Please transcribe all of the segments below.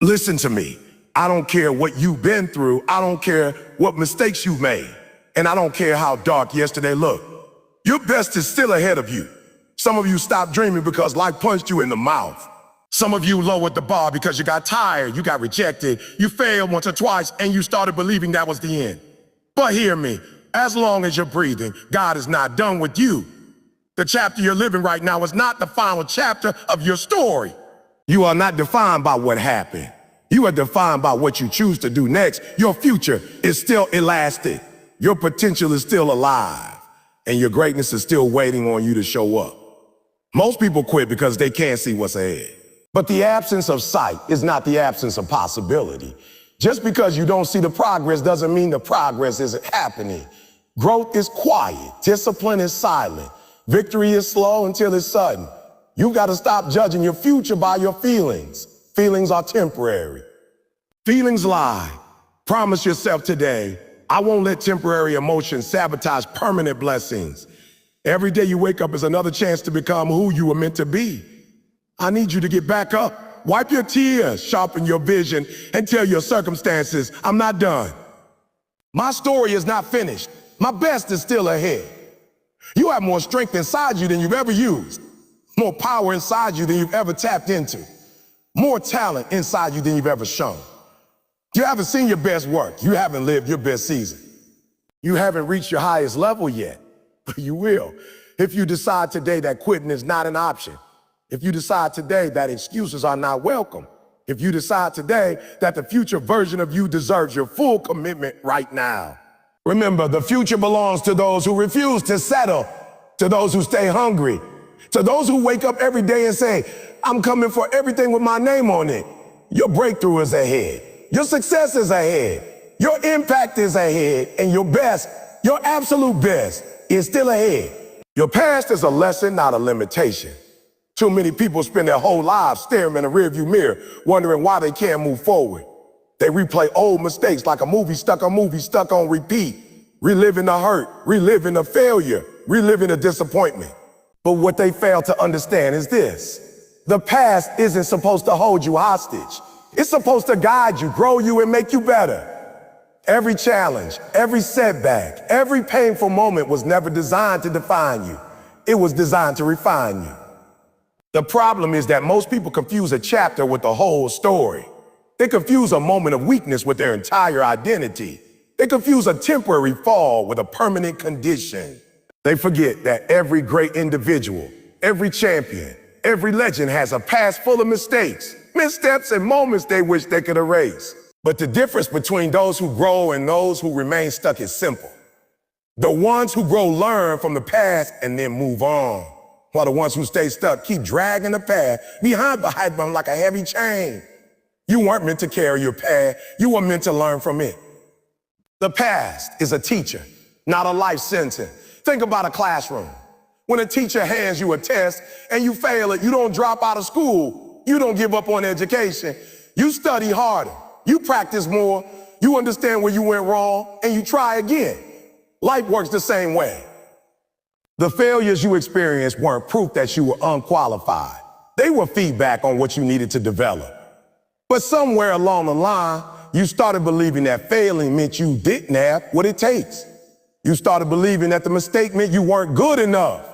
Listen to me. I don't care what you've been through. I don't care what mistakes you've made. And I don't care how dark yesterday looked. Your best is still ahead of you. Some of you stopped dreaming because life punched you in the mouth. Some of you lowered the bar because you got tired, you got rejected, you failed once or twice, and you started believing that was the end. But hear me, as long as you're breathing, God is not done with you. The chapter you're living right now is not the final chapter of your story. You are not defined by what happened. You are defined by what you choose to do next. Your future is still elastic. Your potential is still alive. And your greatness is still waiting on you to show up. Most people quit because they can't see what's ahead. But the absence of sight is not the absence of possibility. Just because you don't see the progress doesn't mean the progress isn't happening. Growth is quiet. Discipline is silent. Victory is slow until it's sudden. You got to stop judging your future by your feelings. Feelings are temporary. Feelings lie. Promise yourself today, I won't let temporary emotions sabotage permanent blessings. Every day you wake up is another chance to become who you were meant to be. I need you to get back up. Wipe your tears, sharpen your vision, and tell your circumstances, I'm not done. My story is not finished. My best is still ahead. You have more strength inside you than you've ever used. More power inside you than you've ever tapped into. More talent inside you than you've ever shown. You haven't seen your best work. You haven't lived your best season. You haven't reached your highest level yet, but you will. If you decide today that quitting is not an option. If you decide today that excuses are not welcome. If you decide today that the future version of you deserves your full commitment right now. Remember, the future belongs to those who refuse to settle, to those who stay hungry, to those who wake up every day and say, I'm coming for everything with my name on it. Your breakthrough is ahead. Your success is ahead. Your impact is ahead. And your best, your absolute best, is still ahead. Your past is a lesson, not a limitation. Too many people spend their whole lives staring in a rearview mirror, wondering why they can't move forward. They replay old mistakes like a movie stuck on repeat, reliving the hurt, reliving the failure, reliving the disappointment. But what they fail to understand is this. The past isn't supposed to hold you hostage. It's supposed to guide you, grow you, and make you better. Every challenge, every setback, every painful moment was never designed to define you. It was designed to refine you. The problem is that most people confuse a chapter with the whole story. They confuse a moment of weakness with their entire identity. They confuse a temporary fall with a permanent condition. They forget that every great individual, every champion, every legend has a past full of mistakes, missteps, and moments they wish they could erase. But the difference between those who grow and those who remain stuck is simple. The ones who grow learn from the past and then move on, while the ones who stay stuck keep dragging the past behind them like a heavy chain. You weren't meant to carry your past. You were meant to learn from it. The past is a teacher, not a life sentence. Think about a classroom. When a teacher hands you a test and you fail it, you don't drop out of school. You don't give up on education. You study harder. You practice more. You understand where you went wrong, and you try again. Life works the same way. The failures you experienced weren't proof that you were unqualified. They were feedback on what you needed to develop. But somewhere along the line, you started believing that failing meant you didn't have what it takes. You started believing that the mistake meant you weren't good enough.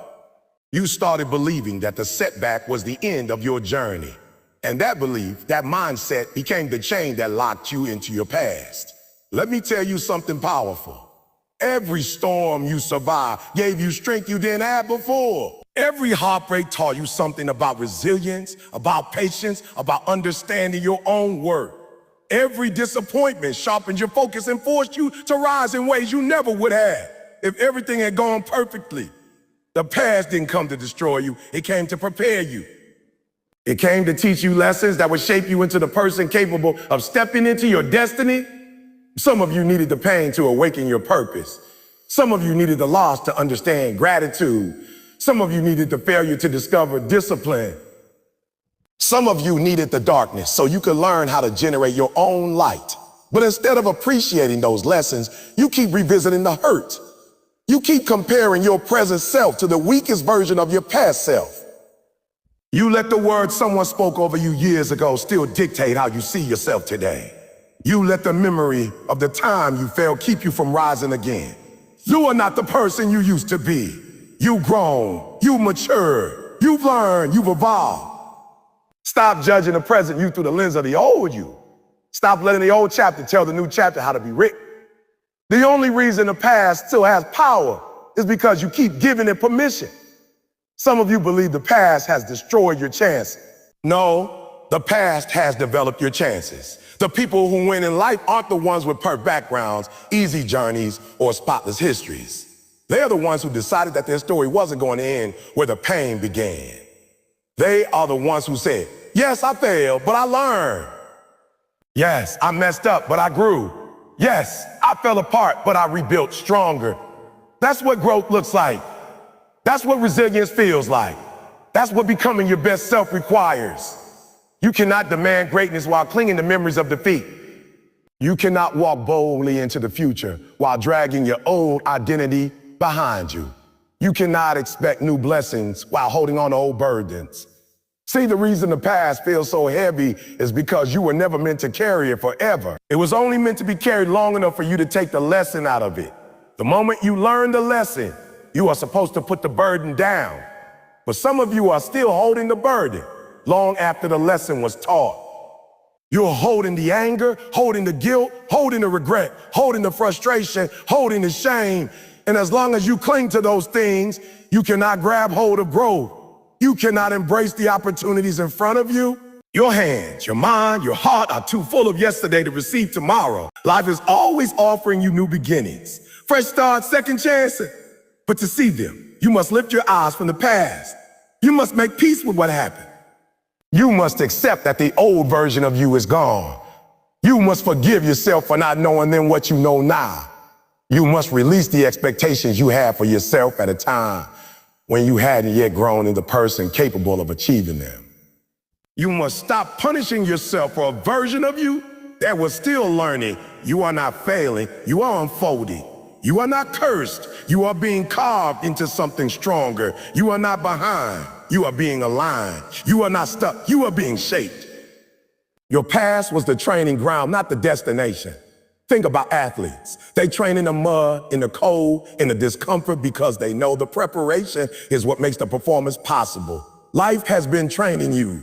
You started believing that the setback was the end of your journey. And that belief, that mindset, became the chain that locked you into your past. Let me tell you something powerful. Every storm you survived gave you strength you didn't have before. Every heartbreak taught you something about resilience, about patience, about understanding your own worth. Every disappointment sharpened your focus and forced you to rise in ways you never would have if everything had gone perfectly. The past didn't come to destroy you. It came to prepare you. It came to teach you lessons that would shape you into the person capable of stepping into your destiny. Some of you needed the pain to awaken your purpose. Some of you needed the loss to understand gratitude. Some of you needed the failure to discover discipline. Some of you needed the darkness so you could learn how to generate your own light. But instead of appreciating those lessons, you keep revisiting the hurt. You keep comparing your present self to the weakest version of your past self. You let the words someone spoke over you years ago still dictate how you see yourself today. You let the memory of the time you failed keep you from rising again. You are not the person you used to be. You've grown, you've matured, you've learned, you've evolved. Stop judging the present you through the lens of the old you. Stop letting the old chapter tell the new chapter how to be written. The only reason the past still has power is because you keep giving it permission. Some of you believe the past has destroyed your chances. No, the past has developed your chances. The people who win in life aren't the ones with perfect backgrounds, easy journeys, or spotless histories. They're the ones who decided that their story wasn't going to end where the pain began. They are the ones who said, yes, I failed, but I learned. Yes, I messed up, but I grew. Yes, I fell apart, but I rebuilt stronger. That's what growth looks like. That's what resilience feels like. That's what becoming your best self requires. You cannot demand greatness while clinging to memories of defeat. You cannot walk boldly into the future while dragging your old identity behind you. You cannot expect new blessings while holding on to old burdens. See, the reason the past feels so heavy is because you were never meant to carry it forever. It was only meant to be carried long enough for you to take the lesson out of it. The moment you learn the lesson, you are supposed to put the burden down. But some of you are still holding the burden long after the lesson was taught. You're holding the anger, holding the guilt, holding the regret, holding the frustration, holding the shame. And as long as you cling to those things, you cannot grab hold of growth. You cannot embrace the opportunities in front of you. Your hands, your mind, your heart are too full of yesterday to receive tomorrow. Life is always offering you new beginnings, fresh starts, second chances. But to see them, you must lift your eyes from the past. You must make peace with what happened. You must accept that the old version of you is gone. You must forgive yourself for not knowing then what you know now. You must release the expectations you had for yourself at a time when you hadn't yet grown into the person capable of achieving them. You must stop punishing yourself for a version of you that was still learning. You are not failing, you are unfolding. You are not cursed, you are being carved into something stronger. You are not behind, you are being aligned. You are not stuck, you are being shaped. Your past was the training ground, not the destination. Think about athletes. They train in the mud, in the cold, in the discomfort because they know the preparation is what makes the performance possible. Life has been training you.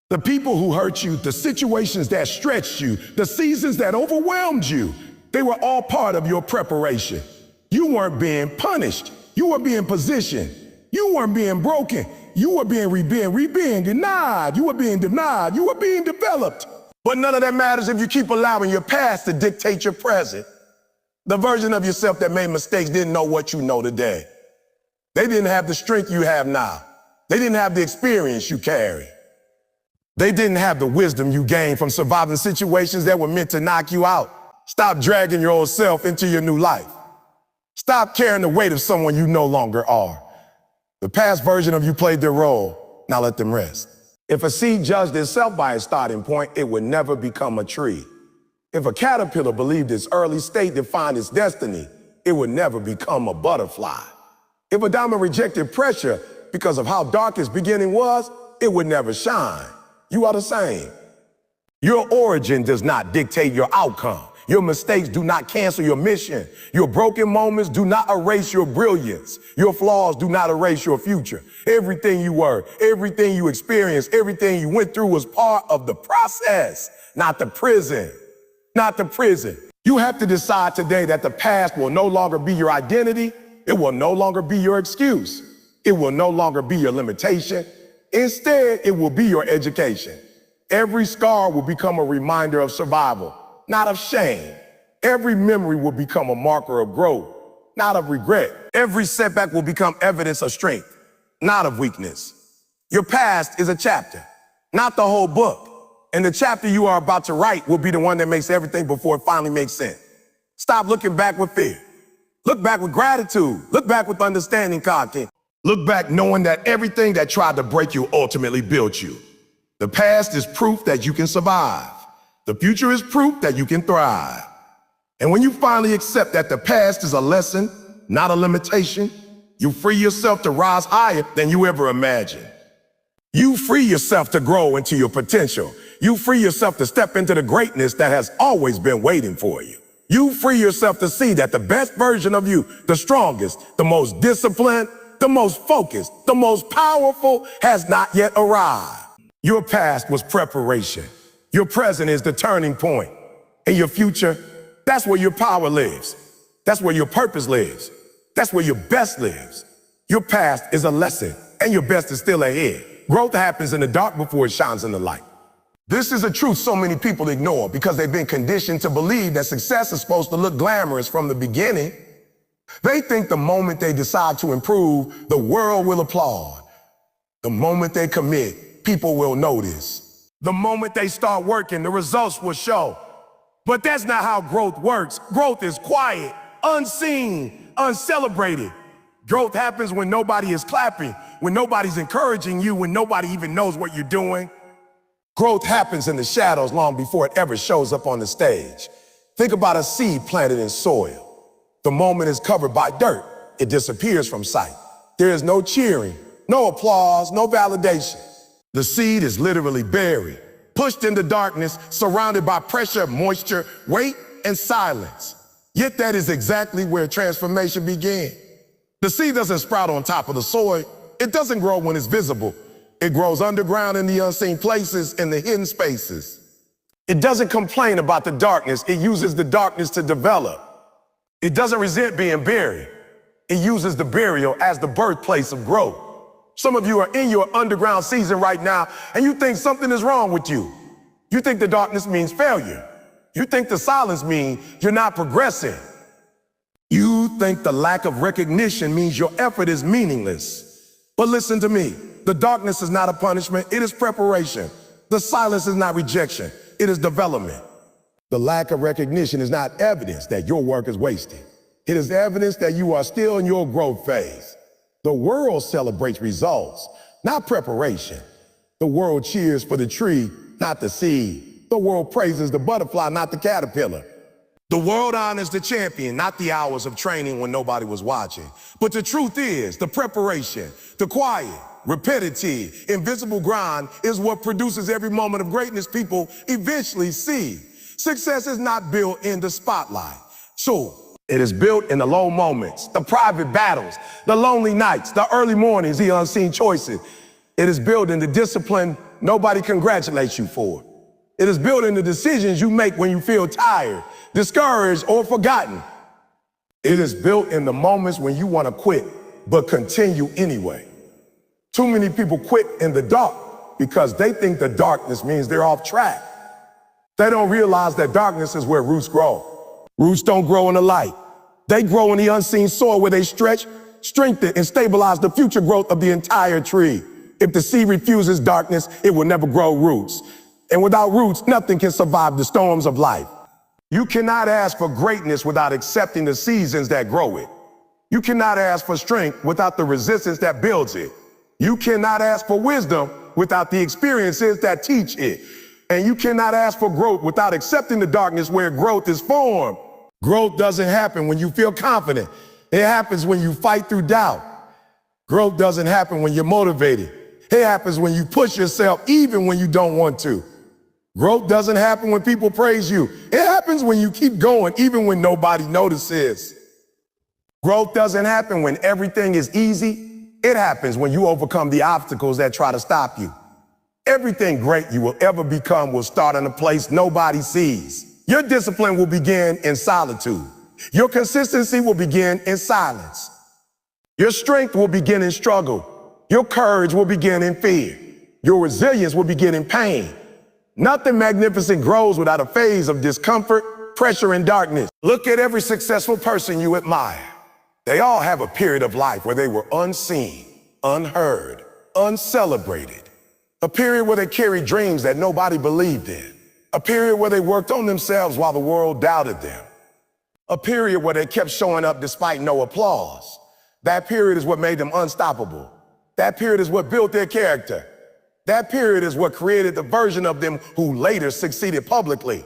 The people who hurt you, the situations that stretched you, the seasons that overwhelmed you, they were all part of your preparation. You weren't being punished. You were being positioned. You weren't being broken. You were being denied. You were being denied. You were being developed. But none of that matters if you keep allowing your past to dictate your present. The version of yourself that made mistakes didn't know what you know today. They didn't have the strength you have now. They didn't have the experience you carry. They didn't have the wisdom you gained from surviving situations that were meant to knock you out. Stop dragging your old self into your new life. Stop carrying the weight of someone you no longer are. The past version of you played their role. Now let them rest. If a seed judged itself by its starting point, it would never become a tree. If a caterpillar believed its early state defined its destiny, it would never become a butterfly. If a diamond rejected pressure because of how dark its beginning was, it would never shine. You are the same. Your origin does not dictate your outcome. Your mistakes do not cancel your mission. Your broken moments do not erase your brilliance. Your flaws do not erase your future. Everything you were, everything you experienced, everything you went through was part of the process, not the prison. Not the prison. You have to decide today that the past will no longer be your identity. It will no longer be your excuse. It will no longer be your limitation. Instead, it will be your education. Every scar will become a reminder of survival, not of shame. Every memory will become a marker of growth, not of regret. Every setback will become evidence of strength, not of weakness. Your past is a chapter, not the whole book. And the chapter you are about to write will be the one that makes everything before it finally makes sense. Stop looking back with fear. Look back with gratitude. Look back with understanding content. Look back knowing that everything that tried to break you ultimately built you. The past is proof that you can survive. The future is proof that you can thrive. And when you finally accept that the past is a lesson, not a limitation, you free yourself to rise higher than you ever imagined. You free yourself to grow into your potential. You free yourself to step into the greatness that has always been waiting for you. You free yourself to see that the best version of you, the strongest, the most disciplined, the most focused, the most powerful, has not yet arrived. Your past was preparation. Your present is the turning point. And your future, that's where your power lives. That's where your purpose lives. That's where your best lives. Your past is a lesson, and your best is still ahead. Growth happens in the dark before it shines in the light. This is a truth so many people ignore because they've been conditioned to believe that success is supposed to look glamorous from the beginning. They think the moment they decide to improve, the world will applaud. The moment they commit, people will notice. The moment they start working, the results will show. But that's not how growth works. Growth is quiet, unseen, uncelebrated. Growth happens when nobody is clapping, when nobody's encouraging you, when nobody even knows what you're doing. Growth happens in the shadows long before it ever shows up on the stage. Think about a seed planted in soil. The moment it's covered by dirt, it disappears from sight. There is no cheering, no applause, no validation. The seed is literally buried, pushed into darkness, surrounded by pressure, moisture, weight, and silence. Yet that is exactly where transformation began. The seed doesn't sprout on top of the soil. It doesn't grow when it's visible. It grows underground in the unseen places, in the hidden spaces. It doesn't complain about the darkness. It uses the darkness to develop. It doesn't resent being buried. It uses the burial as the birthplace of growth. Some of you are in your underground season right now, and you think something is wrong with you. You think the darkness means failure. You think the silence means you're not progressing. You think the lack of recognition means your effort is meaningless. But listen to me. The darkness is not a punishment. It is preparation. The silence is not rejection. It is development. The lack of recognition is not evidence that your work is wasted. It is evidence that you are still in your growth phase. The world celebrates results, not preparation. The world cheers for the tree, not the seed. The world praises the butterfly, not the caterpillar. The world honors the champion, not the hours of training when nobody was watching. But the truth is, the preparation, the quiet, repetitive, invisible grind is what produces every moment of greatness people eventually see. Success is not built in the spotlight. So it is built in the low moments, the private battles, the lonely nights, the early mornings, the unseen choices. It is built in the discipline nobody congratulates you for. It is built in the decisions you make when you feel tired, discouraged, or forgotten. It is built in the moments when you want to quit, but continue anyway. Too many people quit in the dark because they think the darkness means they're off track. They don't realize that darkness is where roots grow. Roots don't grow in the light. They grow in the unseen soil where they stretch, strengthen, and stabilize the future growth of the entire tree. If the seed refuses darkness, it will never grow roots. And without roots, nothing can survive the storms of life. You cannot ask for greatness without accepting the seasons that grow it. You cannot ask for strength without the resistance that builds it. You cannot ask for wisdom without the experiences that teach it. And you cannot ask for growth without accepting the darkness where growth is formed. Growth doesn't happen when you feel confident. It happens when you fight through doubt. Growth doesn't happen when you're motivated. It happens when you push yourself even when you don't want to. Growth doesn't happen when people praise you. It happens when you keep going even when nobody notices. Growth doesn't happen when everything is easy. It happens when you overcome the obstacles that try to stop you. Everything great you will ever become will start in a place nobody sees. Your discipline will begin in solitude. Your consistency will begin in silence. Your strength will begin in struggle. Your courage will begin in fear. Your resilience will begin in pain. Nothing magnificent grows without a phase of discomfort, pressure, and darkness. Look at every successful person you admire. They all have a period of life where they were unseen, unheard, uncelebrated. A period where they carried dreams that nobody believed in. A period where they worked on themselves while the world doubted them. A period where they kept showing up despite no applause. That period is what made them unstoppable. That period is what built their character. That period is what created the version of them who later succeeded publicly.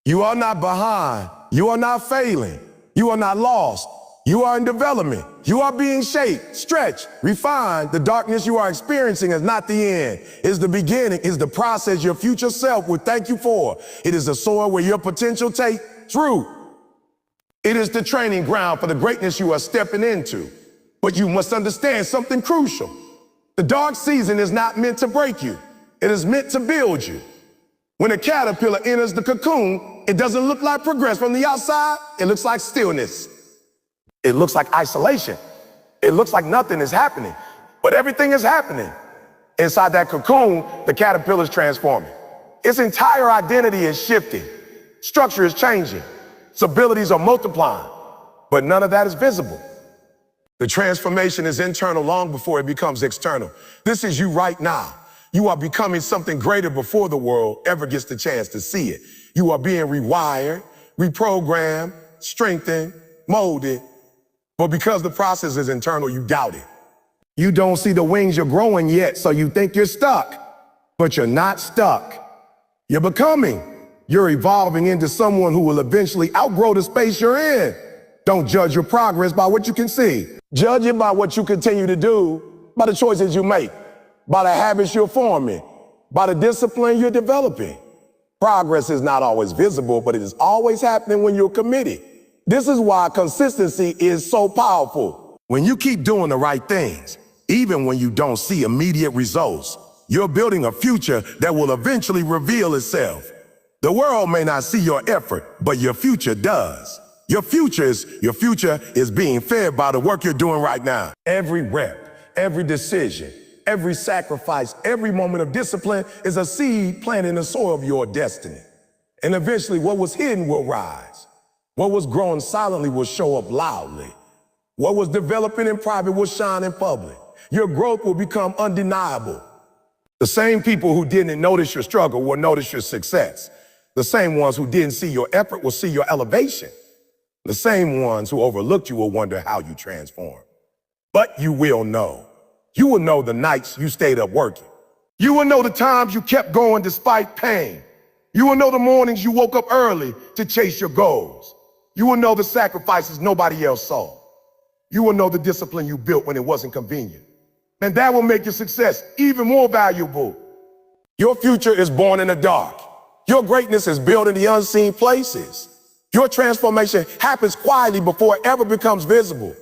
You are not behind. You are not failing. You are not lost. You are in development. You are being shaped, stretched, refined. The darkness you are experiencing is not the end. It's the beginning. It's the process your future self will thank you for. It is the soil where your potential takes root. It is the training ground for the greatness you are stepping into. But you must understand something crucial. The dark season is not meant to break you. It is meant to build you. When a caterpillar enters the cocoon, it doesn't look like progress from the outside. It looks like stillness. It looks like isolation. It looks like nothing is happening, but everything is happening. Inside that cocoon, the caterpillar is transforming. Its entire identity is shifting. Structure is changing. Its abilities are multiplying, but none of that is visible. The transformation is internal long before it becomes external. This is you right now. You are becoming something greater before the world ever gets the chance to see it. You are being rewired, reprogrammed, strengthened, molded. But because the process is internal, you doubt it. You don't see the wings you're growing yet, so you think you're stuck. But you're not stuck. You're becoming. You're evolving into someone who will eventually outgrow the space you're in. Don't judge your progress by what you can see. Judge it by what you continue to do, by the choices you make, by the habits you're forming, by the discipline you're developing. Progress is not always visible, but it is always happening when you're committed. This is why consistency is so powerful. When you keep doing the right things, even when you don't see immediate results, you're building a future that will eventually reveal itself. The world may not see your effort, but your future does. Your future is being fed by the work you're doing right now. Every rep, every decision, every sacrifice, every moment of discipline is a seed planted in the soil of your destiny. And eventually what was hidden will rise. What was growing silently will show up loudly. What was developing in private will shine in public. Your growth will become undeniable. The same people who didn't notice your struggle will notice your success. The same ones who didn't see your effort will see your elevation. The same ones who overlooked you will wonder how you transformed. But you will know. You will know the nights you stayed up working. You will know the times you kept going despite pain. You will know the mornings you woke up early to chase your goals. You will know the sacrifices nobody else saw. You will know the discipline you built when it wasn't convenient. And that will make your success even more valuable. Your future is born in the dark. Your greatness is built in the unseen places. Your transformation happens quietly before it ever becomes visible.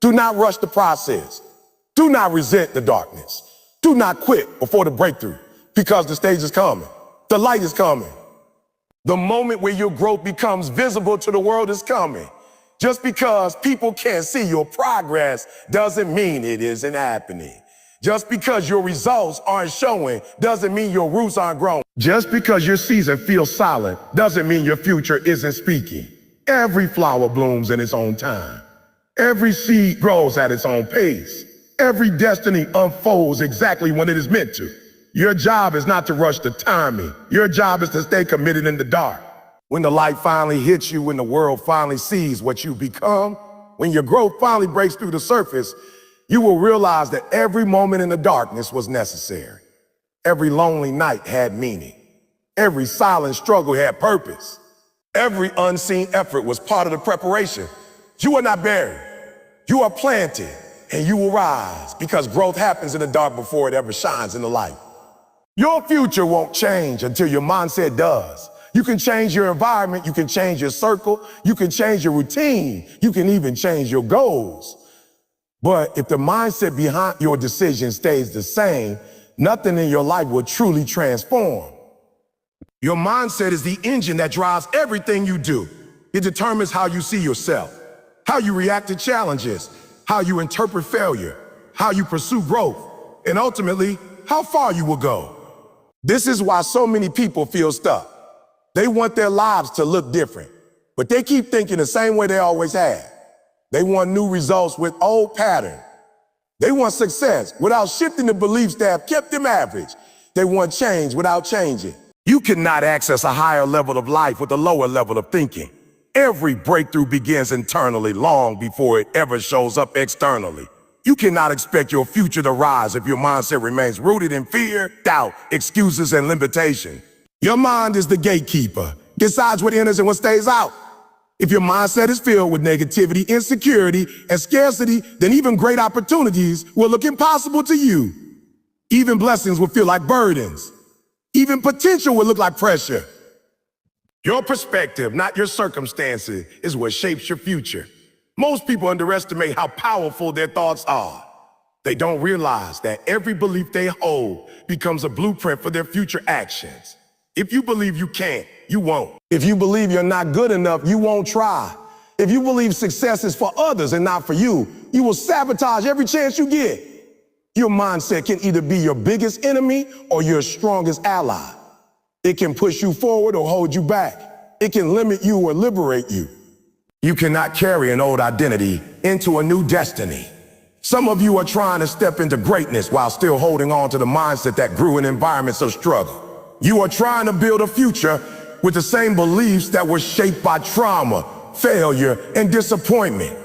Do not rush the process. Do not resent the darkness. Do not quit before the breakthrough, because the stage is coming. The light is coming. The moment where your growth becomes visible to the world is coming. Just because people can't see your progress doesn't mean it isn't happening. Just because your results aren't showing doesn't mean your roots aren't growing. Just because your season feels silent doesn't mean your future isn't speaking. Every flower blooms in its own time. Every seed grows at its own pace. Every destiny unfolds exactly when it is meant to. Your job is not to rush the timing. Your job is to stay committed in the dark. When the light finally hits you, when the world finally sees what you become, when your growth finally breaks through the surface, you will realize that every moment in the darkness was necessary. Every lonely night had meaning. Every silent struggle had purpose. Every unseen effort was part of the preparation. You are not buried. You are planted, and you will rise, because growth happens in the dark before it ever shines in the light. Your future won't change until your mindset does. You can change your environment, you can change your circle, you can change your routine, you can even change your goals. But if the mindset behind your decision stays the same, nothing in your life will truly transform. Your mindset is the engine that drives everything you do. It determines how you see yourself, how you react to challenges, how you interpret failure, how you pursue growth, and ultimately, how far you will go. This is why so many people feel stuck. They want their lives to look different, but they keep thinking the same way they always have. They want new results with old patterns. They want success without shifting the beliefs that have kept them average. They want change without changing. You cannot access a higher level of life with a lower level of thinking. Every breakthrough begins internally long before it ever shows up externally. You cannot expect your future to rise if your mindset remains rooted in fear, doubt, excuses, and limitation. Your mind is the gatekeeper, decides what enters and what stays out. If your mindset is filled with negativity, insecurity, and scarcity, then even great opportunities will look impossible to you. Even blessings will feel like burdens. Even potential will look like pressure. Your perspective, not your circumstances, is what shapes your future. Most people underestimate how powerful their thoughts are. They don't realize that every belief they hold becomes a blueprint for their future actions. If you believe you can't, you won't. If you believe you're not good enough, you won't try. If you believe success is for others and not for you, you will sabotage every chance you get. Your mindset can either be your biggest enemy or your strongest ally. It can push you forward or hold you back. It can limit you or liberate you. You cannot carry an old identity into a new destiny. Some of you are trying to step into greatness while still holding on to the mindset that grew in environments of struggle. You are trying to build a future with the same beliefs that were shaped by trauma, failure, and disappointment.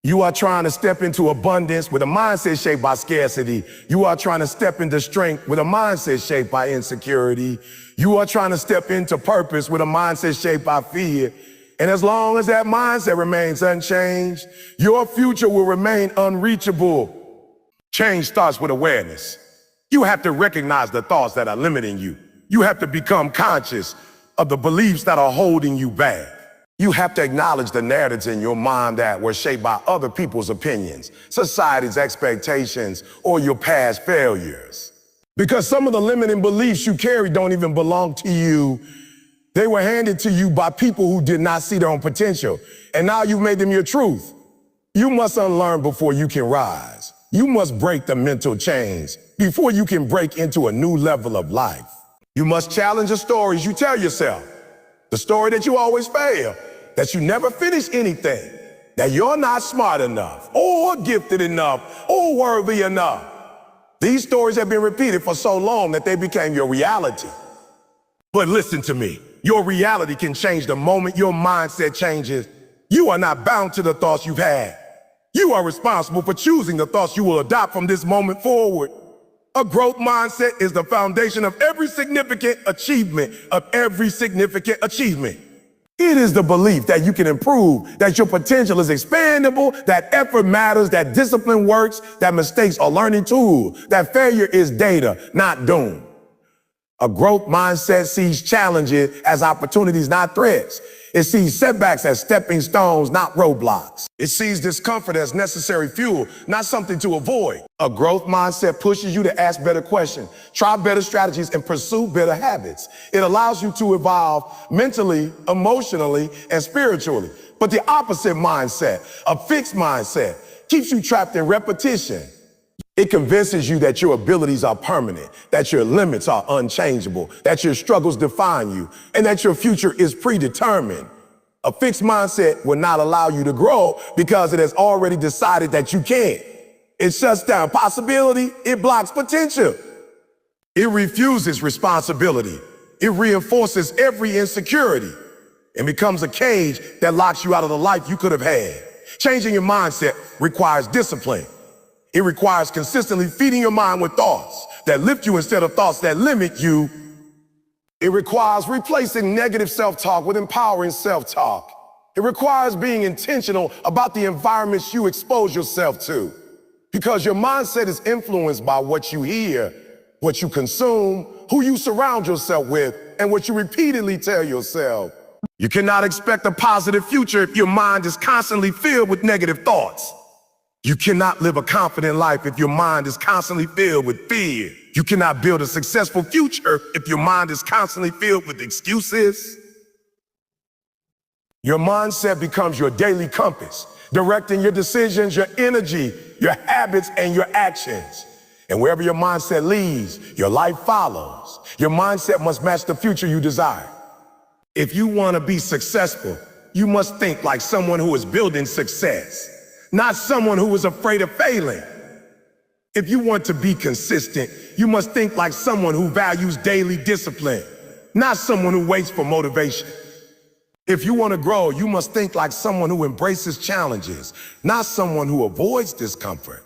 You are trying to step into abundance with a mindset shaped by scarcity. You are trying to step into strength with a mindset shaped by insecurity. You are trying to step into purpose with a mindset shaped by fear. And as long as that mindset remains unchanged, your future will remain unreachable. Change starts with awareness. You have to recognize the thoughts that are limiting you. You have to become conscious of the beliefs that are holding you back. You have to acknowledge the narratives in your mind that were shaped by other people's opinions, society's expectations, or your past failures. Because some of the limiting beliefs you carry don't even belong to you. They were handed to you by people who did not see their own potential, and now you've made them your truth. You must unlearn before you can rise. You must break the mental chains before you can break into a new level of life. You must challenge the stories you tell yourself. The story that you always fail, that you never finish anything, that you're not smart enough, or gifted enough, or worthy enough. These stories have been repeated for so long that they became your reality. But listen to me, your reality can change the moment your mindset changes. You are not bound to the thoughts you've had. You are responsible for choosing the thoughts you will adopt from this moment forward. A growth mindset is the foundation of every significant achievement, It is the belief that you can improve, that your potential is expandable, that effort matters, that discipline works, that mistakes are learning tools, that failure is data, not doom. A growth mindset sees challenges as opportunities, not threats. It sees setbacks as stepping stones, not roadblocks. It sees discomfort as necessary fuel, not something to avoid. A growth mindset pushes you to ask better questions, try better strategies, and pursue better habits. It allows you to evolve mentally, emotionally, and spiritually. But the opposite mindset, a fixed mindset, keeps you trapped in repetition. It convinces you that your abilities are permanent, that your limits are unchangeable, that your struggles define you, and that your future is predetermined. A fixed mindset will not allow you to grow because it has already decided that you can't. It shuts down possibility, it blocks potential. It refuses responsibility. It reinforces every insecurity and becomes a cage that locks you out of the life you could have had. Changing your mindset requires discipline. It requires consistently feeding your mind with thoughts that lift you instead of thoughts that limit you. It requires replacing negative self-talk with empowering self-talk. It requires being intentional about the environments you expose yourself to, because your mindset is influenced by what you hear, what you consume, who you surround yourself with, and what you repeatedly tell yourself. You cannot expect a positive future if your mind is constantly filled with negative thoughts. You cannot live a confident life if your mind is constantly filled with fear. You cannot build a successful future if your mind is constantly filled with excuses. Your mindset becomes your daily compass, directing your decisions, your energy, your habits, and your actions. And wherever your mindset leads, your life follows. Your mindset must match the future you desire. If you want to be successful, you must think like someone who is building success, not someone who is afraid of failing. If you want to be consistent, you must think like someone who values daily discipline, not someone who waits for motivation. If you want to grow, you must think like someone who embraces challenges, not someone who avoids discomfort.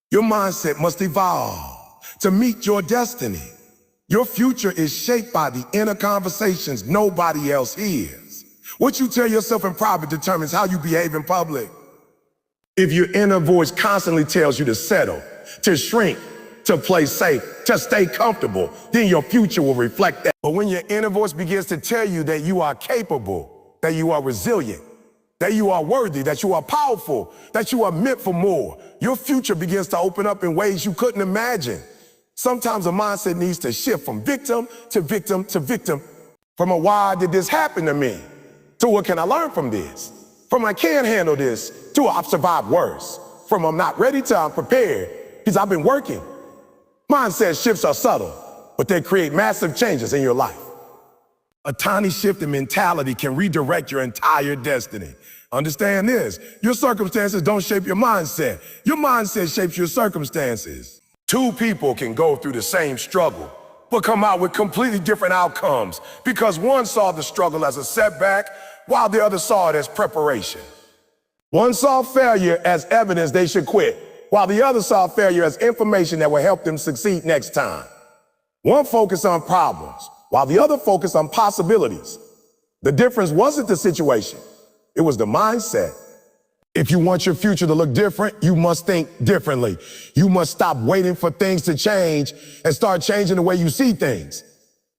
Your mindset must evolve to meet your destiny. Your future is shaped by the inner conversations nobody else hears. What you tell yourself in private determines how you behave in public. If your inner voice constantly tells you to settle, to shrink, to play safe, to stay comfortable, then your future will reflect that. But when your inner voice begins to tell you that you are capable, that you are resilient, that you are worthy, that you are powerful, that you are meant for more, your future begins to open up in ways you couldn't imagine. Sometimes a mindset needs to shift from victim to victim to victim. From a why did this happen to me, to what can I learn from this? From I can't handle this, to I've survived worse. From I'm not ready to I'm prepared, because I've been working. Mindset shifts are subtle, but they create massive changes in your life. A tiny shift in mentality can redirect your entire destiny. Understand this, your circumstances don't shape your mindset. Your mindset shapes your circumstances. Two people can go through the same struggle, but come out with completely different outcomes because one saw the struggle as a setback, while the other saw it as preparation. One saw failure as evidence they should quit, while the other saw failure as information that will help them succeed next time. One focused on problems, while the other focused on possibilities. The difference wasn't the situation, it was the mindset. If you want your future to look different, you must think differently. You must stop waiting for things to change and start changing the way you see things.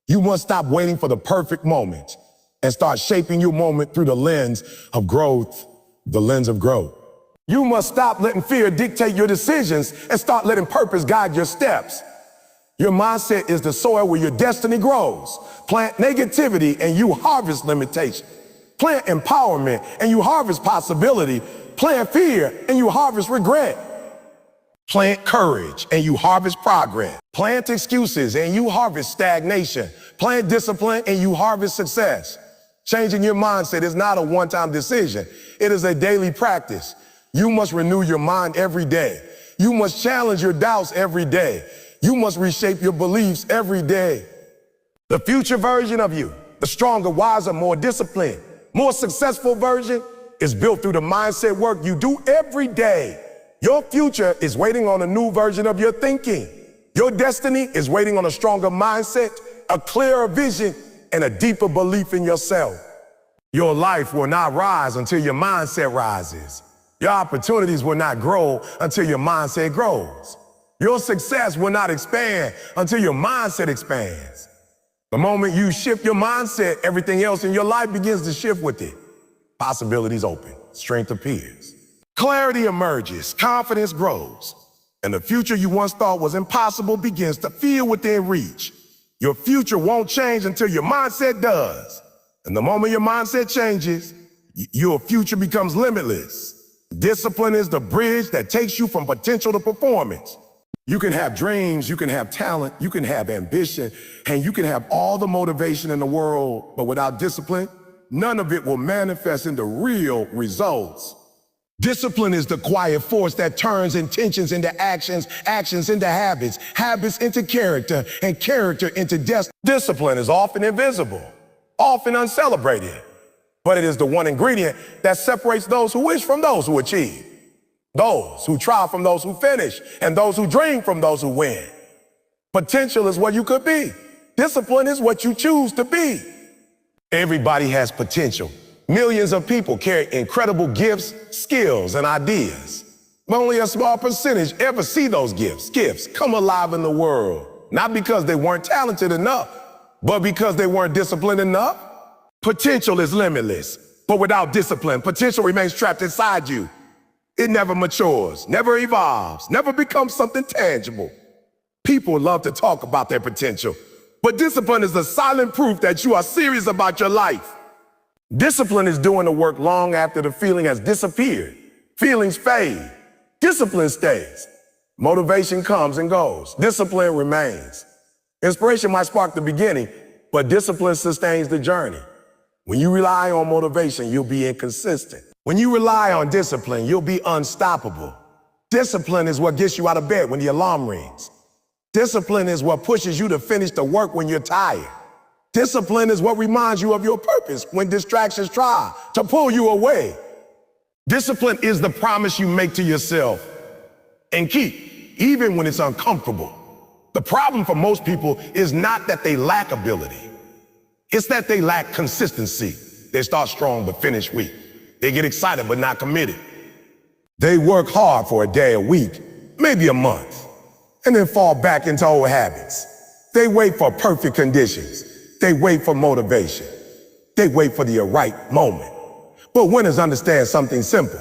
You must stop waiting for the perfect moment and start shaping your moment through the lens of growth, the lens of growth. You must stop letting fear dictate your decisions and start letting purpose guide your steps. Your mindset is the soil where your destiny grows. Plant negativity and you harvest limitation. Plant empowerment and you harvest possibility. Plant fear and you harvest regret. Plant courage and you harvest progress. Plant excuses and you harvest stagnation. Plant discipline and you harvest success. Changing your mindset is not a one-time decision. It is a daily practice. You must renew your mind every day. You must challenge your doubts every day. You must reshape your beliefs every day. The future version of you, the stronger, wiser, more disciplined, more successful version is built through the mindset work you do every day. Your future is waiting on a new version of your thinking. Your destiny is waiting on a stronger mindset, a clearer vision, and a deeper belief in yourself. Your life will not rise until your mindset rises. Your opportunities will not grow until your mindset grows. Your success will not expand until your mindset expands. The moment you shift your mindset, everything else in your life begins to shift with it. Possibilities open, strength appears. Clarity emerges, confidence grows, and the future you once thought was impossible begins to feel within reach. Your future won't change until your mindset does. And the moment your mindset changes, your future becomes limitless. Discipline is the bridge that takes you from potential to performance. You can have dreams, you can have talent, you can have ambition, and you can have all the motivation in the world, but without discipline, none of it will manifest into real results. Discipline is the quiet force that turns intentions into actions, actions into habits, habits into character, and character into destiny. Discipline is often invisible, often uncelebrated, but it is the one ingredient that separates those who wish from those who achieve, those who try from those who finish, and those who dream from those who win. Potential is what you could be. Discipline is what you choose to be. Everybody has potential. Millions of people carry incredible gifts, skills, and ideas. But only a small percentage ever see those gifts come alive in the world. Not because they weren't talented enough, but because they weren't disciplined enough. Potential is limitless, but without discipline, potential remains trapped inside you. It never matures, never evolves, never becomes something tangible. People love to talk about their potential, but discipline is the silent proof that you are serious about your life. Discipline is doing the work long after the feeling has disappeared. Feelings fade. Discipline stays. Motivation comes and goes. Discipline remains. Inspiration might spark the beginning, but discipline sustains the journey. When you rely on motivation, you'll be inconsistent. When you rely on discipline, you'll be unstoppable. Discipline is what gets you out of bed when the alarm rings. Discipline is what pushes you to finish the work when you're tired. Discipline is what reminds you of your purpose when distractions try to pull you away. Discipline is the promise you make to yourself and keep, even when it's uncomfortable. The problem for most people is not that they lack ability. It's that they lack consistency. They start strong but finish weak. They get excited but not committed. They work hard for a day, a week, maybe a month, and then fall back into old habits. They wait for perfect conditions. They wait for motivation. They wait for the right moment. But winners understand something simple.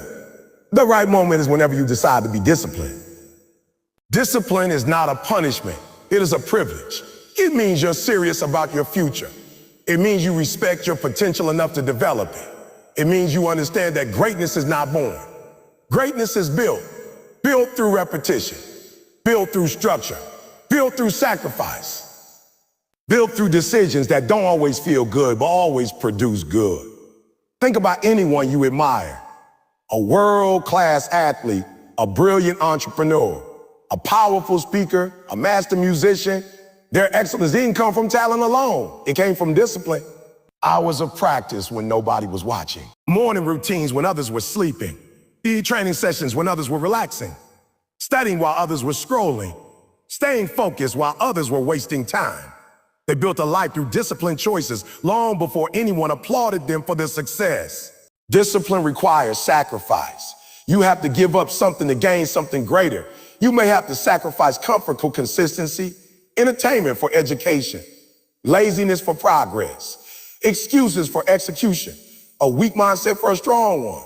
The right moment is whenever you decide to be disciplined. Discipline is not a punishment. It is a privilege. It means you're serious about your future. It means you respect your potential enough to develop it. It means you understand that greatness is not born. Greatness is built through repetition, built through structure, built through sacrifice, built through decisions that don't always feel good, but always produce good. Think about anyone you admire. A world-class athlete, a brilliant entrepreneur, a powerful speaker, a master musician. Their excellence didn't come from talent alone. It came from discipline. Hours of practice when nobody was watching. Morning routines when others were sleeping. Training sessions when others were relaxing. Studying while others were scrolling. Staying focused while others were wasting time. They built a life through disciplined choices long before anyone applauded them for their success. Discipline requires sacrifice. You have to give up something to gain something greater. You may have to sacrifice comfort for consistency, entertainment for education, laziness for progress, excuses for execution, a weak mindset for a strong one.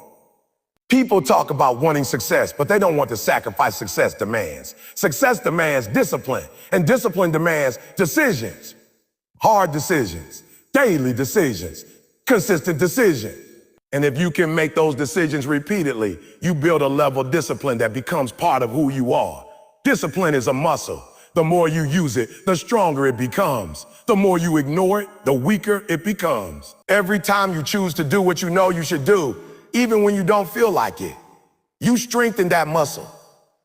People talk about wanting success, but they don't want to sacrifice success demands. Success demands discipline, and discipline demands decisions. Hard decisions, daily decisions, consistent decisions. And if you can make those decisions repeatedly, you build a level of discipline that becomes part of who you are. Discipline is a muscle. The more you use it, the stronger it becomes. The more you ignore it, the weaker it becomes. Every time you choose to do what you know you should do, even when you don't feel like it, you strengthen that muscle.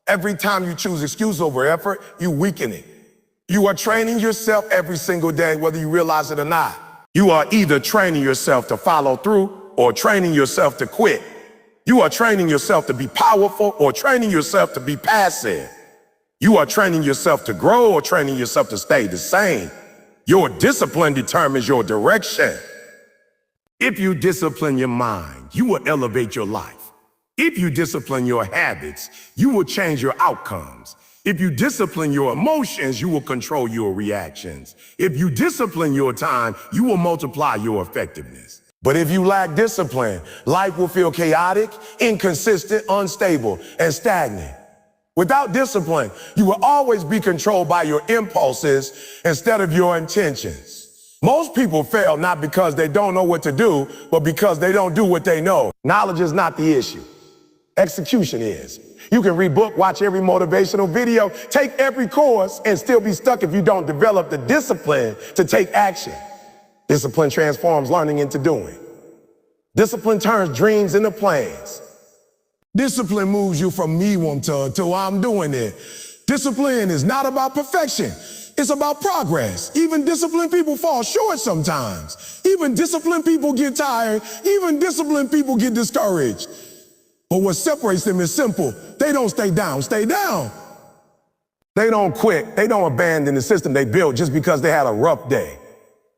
Every time you choose excuse over effort, you weaken it. You are training yourself every single day, whether you realize it or not. You are either training yourself to follow through or training yourself to quit. You are training yourself to be powerful or training yourself to be passive. You are training yourself to grow or training yourself to stay the same. Your discipline determines your direction. If you discipline your mind, you will elevate your life. If you discipline your habits, you will change your outcomes. If you discipline your emotions, you will control your reactions. If you discipline your time, you will multiply your effectiveness. But if you lack discipline, life will feel chaotic, inconsistent, unstable, and stagnant. Without discipline, you will always be controlled by your impulses instead of your intentions. Most people fail not because they don't know what to do, but because they don't do what they know. Knowledge is not the issue. Execution is. You can read book, watch every motivational video, take every course, and still be stuck if you don't develop the discipline to take action. Discipline transforms learning into doing. Discipline turns dreams into plans. Discipline moves you from me want to I'm doing it. Discipline is not about perfection. It's about progress. Even disciplined people fall short sometimes. Even disciplined people get tired. Even disciplined people get discouraged. But what separates them is simple. They don't stay down. Stay down. They don't quit. They don't abandon the system they built just because they had a rough day.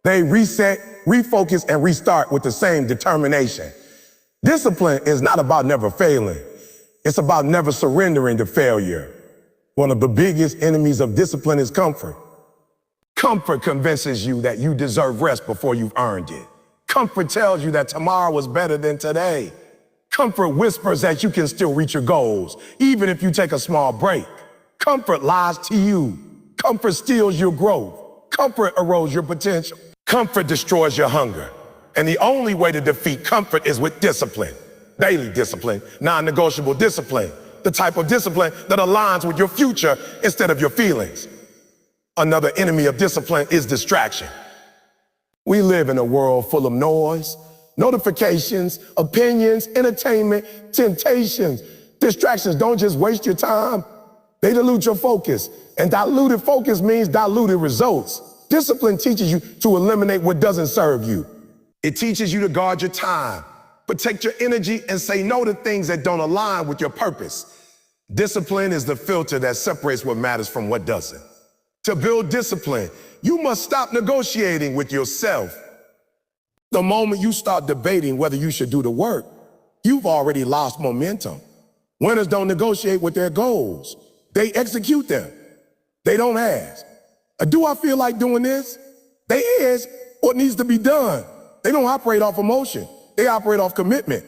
They reset, refocus, and restart with the same determination. Discipline is not about never failing. It's about never surrendering to failure. One of the biggest enemies of discipline is comfort. Comfort convinces you that you deserve rest before you've earned it. Comfort tells you that tomorrow is better than today. Comfort whispers that you can still reach your goals, even if you take a small break. Comfort lies to you. Comfort steals your growth. Comfort erodes your potential. Comfort destroys your hunger. And the only way to defeat comfort is with discipline. Daily discipline, non-negotiable discipline. The type of discipline that aligns with your future instead of your feelings. Another enemy of discipline is distraction. We live in a world full of noise, notifications, opinions, entertainment, temptations. Distractions don't just waste your time, they dilute your focus. And diluted focus means diluted results. Discipline teaches you to eliminate what doesn't serve you. It teaches you to guard your time, protect your energy, and say no to things that don't align with your purpose. Discipline is the filter that separates what matters from what doesn't. To build discipline, you must stop negotiating with yourself. The moment you start debating whether you should do the work, you've already lost momentum. Winners don't negotiate with their goals. They execute them. They don't ask, do I feel like doing this? They ask what needs to be done. They don't operate off emotion. They operate off commitment.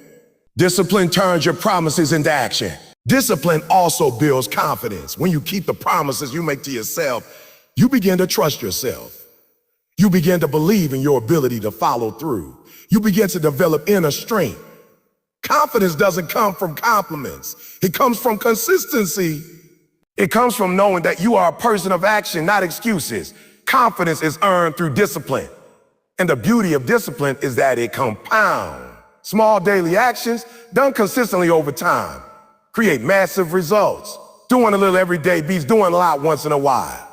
Discipline turns your promises into action. Discipline also builds confidence. When you keep the promises you make to yourself, you begin to trust yourself. You begin to believe in your ability to follow through. You begin to develop inner strength. Confidence doesn't come from compliments. It comes from consistency. It comes from knowing that you are a person of action, not excuses. Confidence is earned through discipline. And the beauty of discipline is that it compounds. Small daily actions done consistently over time create massive results. Doing a little every day beats doing a lot once in a while.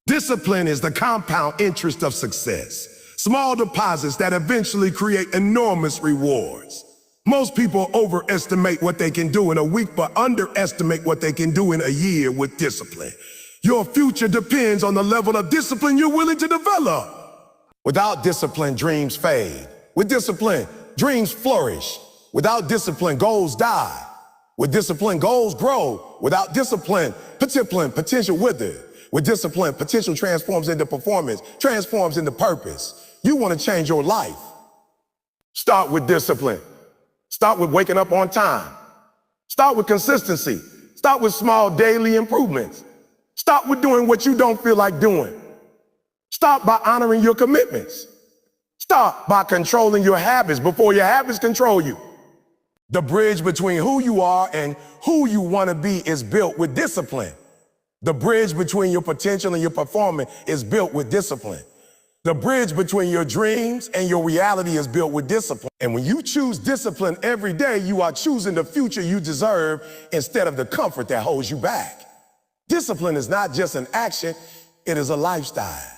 Discipline is the compound interest of success. Small deposits that eventually create enormous rewards. Most people overestimate what they can do in a week, but underestimate what they can do in a year with discipline. Your future depends on the level of discipline you're willing to develop. Without discipline, dreams fade. With discipline, dreams flourish. Without discipline, goals die. With discipline, goals grow. Without discipline, potential wither. With discipline, potential transforms into performance, transforms into purpose. You want to change your life. Start with discipline. Start with waking up on time. Start with consistency. Start with small daily improvements. Start with doing what you don't feel like doing. Start by honoring your commitments. Start by controlling your habits before your habits control you. The bridge between who you are and who you want to be is built with discipline. The bridge between your potential and your performance is built with discipline. The bridge between your dreams and your reality is built with discipline. And when you choose discipline every day, you are choosing the future you deserve instead of the comfort that holds you back. Discipline is not just an action, it is a lifestyle.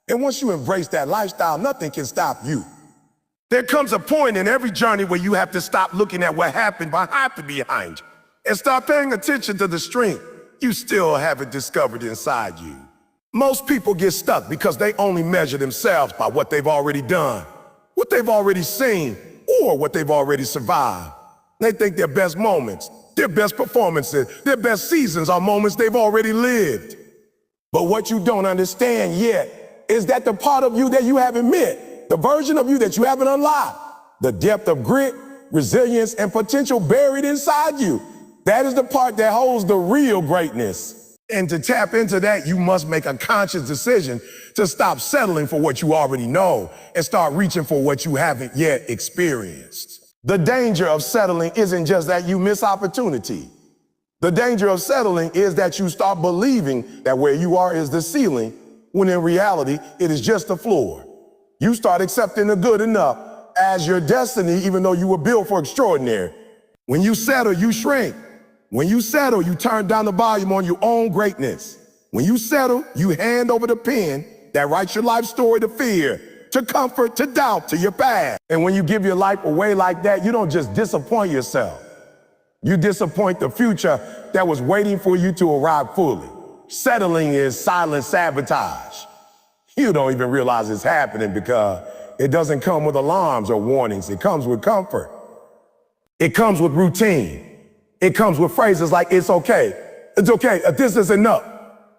And once you embrace that lifestyle, nothing can stop you. There comes a point in every journey where you have to stop looking at what happened behind you and start paying attention to the strength you still haven't discovered inside you. Most people get stuck because they only measure themselves by what they've already done, what they've already seen, or what they've already survived. They think their best moments, their best performances, their best seasons are moments they've already lived. But what you don't understand yet is that the part of you that you haven't met, the version of you that you haven't unlocked, the depth of grit, resilience, and potential buried inside you, that is the part that holds the real greatness. And to tap into that, you must make a conscious decision to stop settling for what you already know and start reaching for what you haven't yet experienced. The danger of settling isn't just that you miss opportunity. The danger of settling is that you start believing that where you are is the ceiling, when in reality, it is just the floor. You start accepting the good enough as your destiny, even though you were built for extraordinary. When you settle, you shrink. When you settle, you turn down the volume on your own greatness. When you settle, you hand over the pen that writes your life story to fear, to comfort, to doubt, to your past. And when you give your life away like that, you don't just disappoint yourself. You disappoint the future that was waiting for you to arrive fully. Settling is silent sabotage. You don't even realize it's happening because it doesn't come with alarms or warnings. It comes with comfort. It comes with routine. It comes with phrases like, it's okay, this is enough.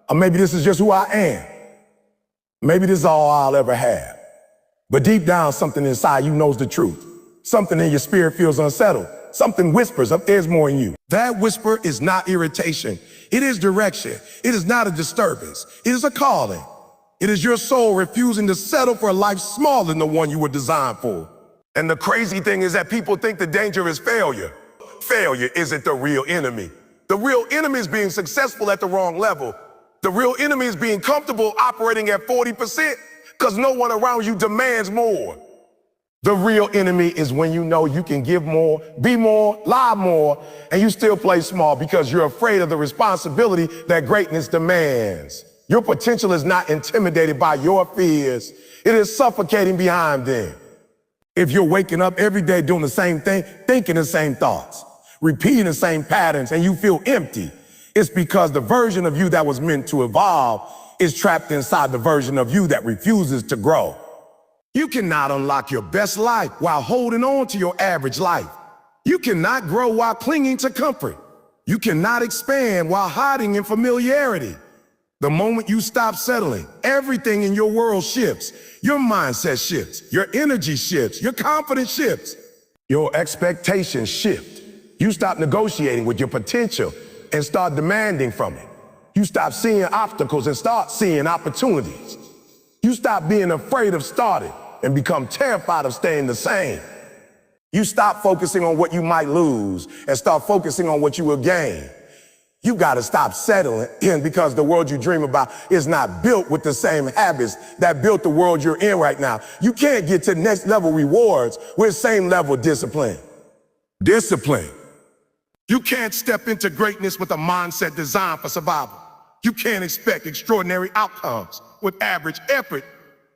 Or maybe this is just who I am. Maybe this is all I'll ever have. But deep down, something inside you knows the truth. Something in your spirit feels unsettled. Something whispers up there's more in you. That whisper is not irritation. It is direction. It is not a disturbance. It is a calling. It is your soul refusing to settle for a life smaller than the one you were designed for. And the crazy thing is that people think the danger is failure. Failure isn't the real enemy. The real enemy is being successful at the wrong level. The real enemy is being comfortable operating at 40% because no one around you demands more. The real enemy is when you know you can give more, be more, lie more, and you still play small because you're afraid of the responsibility that greatness demands. Your potential is not intimidated by your fears. It is suffocating behind them. If you're waking up every day doing the same thing, thinking the same thoughts, repeating the same patterns, and you feel empty, it's because the version of you that was meant to evolve is trapped inside the version of you that refuses to grow. You cannot unlock your best life while holding on to your average life. You cannot grow while clinging to comfort. You cannot expand while hiding in familiarity. The moment you stop settling, everything in your world shifts. Your mindset shifts, your energy shifts, your confidence shifts, your expectations shift. You stop negotiating with your potential and start demanding from it. You stop seeing obstacles and start seeing opportunities. You stop being afraid of starting and become terrified of staying the same. You stop focusing on what you might lose and start focusing on what you will gain. You gotta stop settling because the world you dream about is not built with the same habits that built the world you're in right now. You can't get to next level rewards with same level discipline. Discipline. You can't step into greatness with a mindset designed for survival. You can't expect extraordinary outcomes with average effort,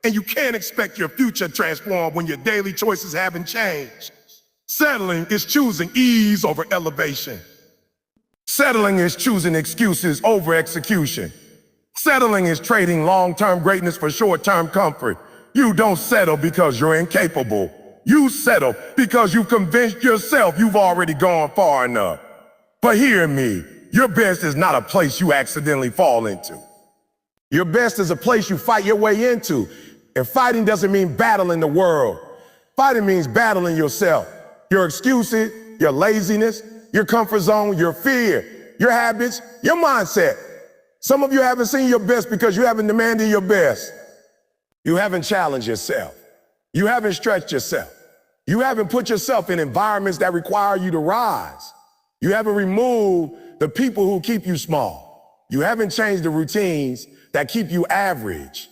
and you can't expect your future transformed when your daily choices haven't changed. Settling is choosing ease over elevation. Settling is choosing excuses over execution. Settling is trading long-term greatness for short-term comfort. You don't settle because you're incapable. You settle because you've convinced yourself you've already gone far enough. But hear me, your best is not a place you accidentally fall into. Your best is a place you fight your way into. And fighting doesn't mean battling the world. Fighting means battling yourself. Your excuses, your laziness, your comfort zone, your fear, your habits, your mindset. Some of you haven't seen your best because you haven't demanded your best. You haven't challenged yourself. You haven't stretched yourself. You haven't put yourself in environments that require you to rise. You haven't removed the people who keep you small. You haven't changed the routines that keep you average.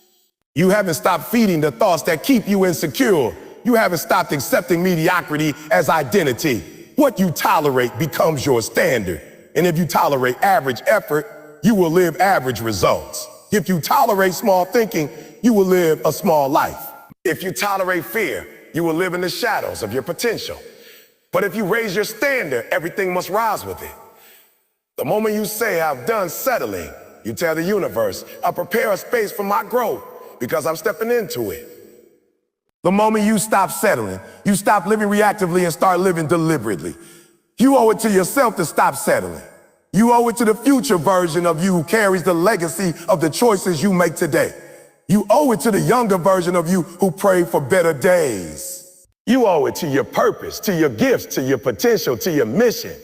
You haven't stopped feeding the thoughts that keep you insecure. You haven't stopped accepting mediocrity as identity. What you tolerate becomes your standard. And if you tolerate average effort, you will live average results. If you tolerate small thinking, you will live a small life. If you tolerate fear, you will live in the shadows of your potential. But if you raise your standard, everything must rise with it. The moment you say, I've done settling, you tell the universe, I prepare a space for my growth because I'm stepping into it. The moment you stop settling, you stop living reactively and start living deliberately. You owe it to yourself to stop settling. You owe it to the future version of you who carries the legacy of the choices you make today. You owe it to the younger version of you who prayed for better days. You owe it to your purpose, to your gifts, to your potential, to your mission.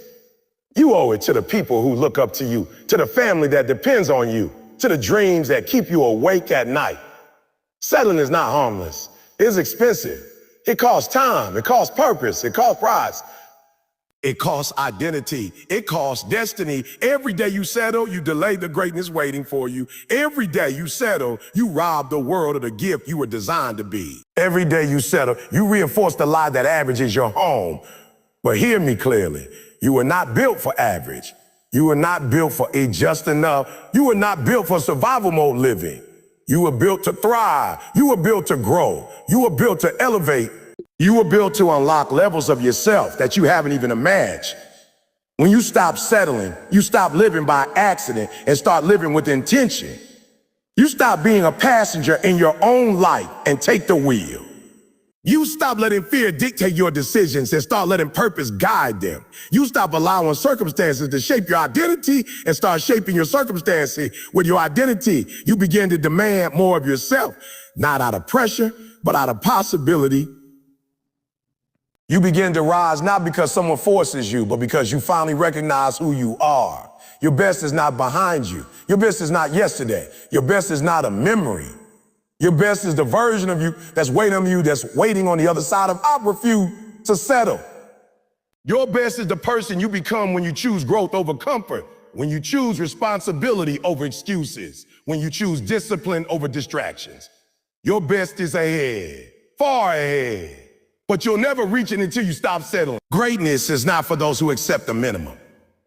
You owe it to the people who look up to you, to the family that depends on you, to the dreams that keep you awake at night. Settling is not harmless. It's expensive. It costs time. It costs purpose. It costs pride. It costs identity. It costs destiny. Every day you settle, you delay the greatness waiting for you. Every day you settle, you rob the world of the gift you were designed to be. Every day you settle, you reinforce the lie that average is your home. But hear me clearly. You were not built for average. You were not built for a just enough. You were not built for survival mode living. You were built to thrive. You were built to grow. You were built to elevate. You were built to unlock levels of yourself that you haven't even imagined. When you stop settling, you stop living by accident and start living with intention. You stop being a passenger in your own life and take the wheel. You stop letting fear dictate your decisions and start letting purpose guide them. You stop allowing circumstances to shape your identity and start shaping your circumstances with your identity. You begin to demand more of yourself, not out of pressure, but out of possibility. You begin to rise not because someone forces you, but because you finally recognize who you are. Your best is not behind you. Your best is not yesterday. Your best is not a memory. Your best is the version of you that's waiting on you, that's waiting on the other side of I refuse to settle. Your best is the person you become when you choose growth over comfort, when you choose responsibility over excuses, when you choose discipline over distractions. Your best is ahead, far ahead, but you'll never reach it until you stop settling. Greatness is not for those who accept the minimum.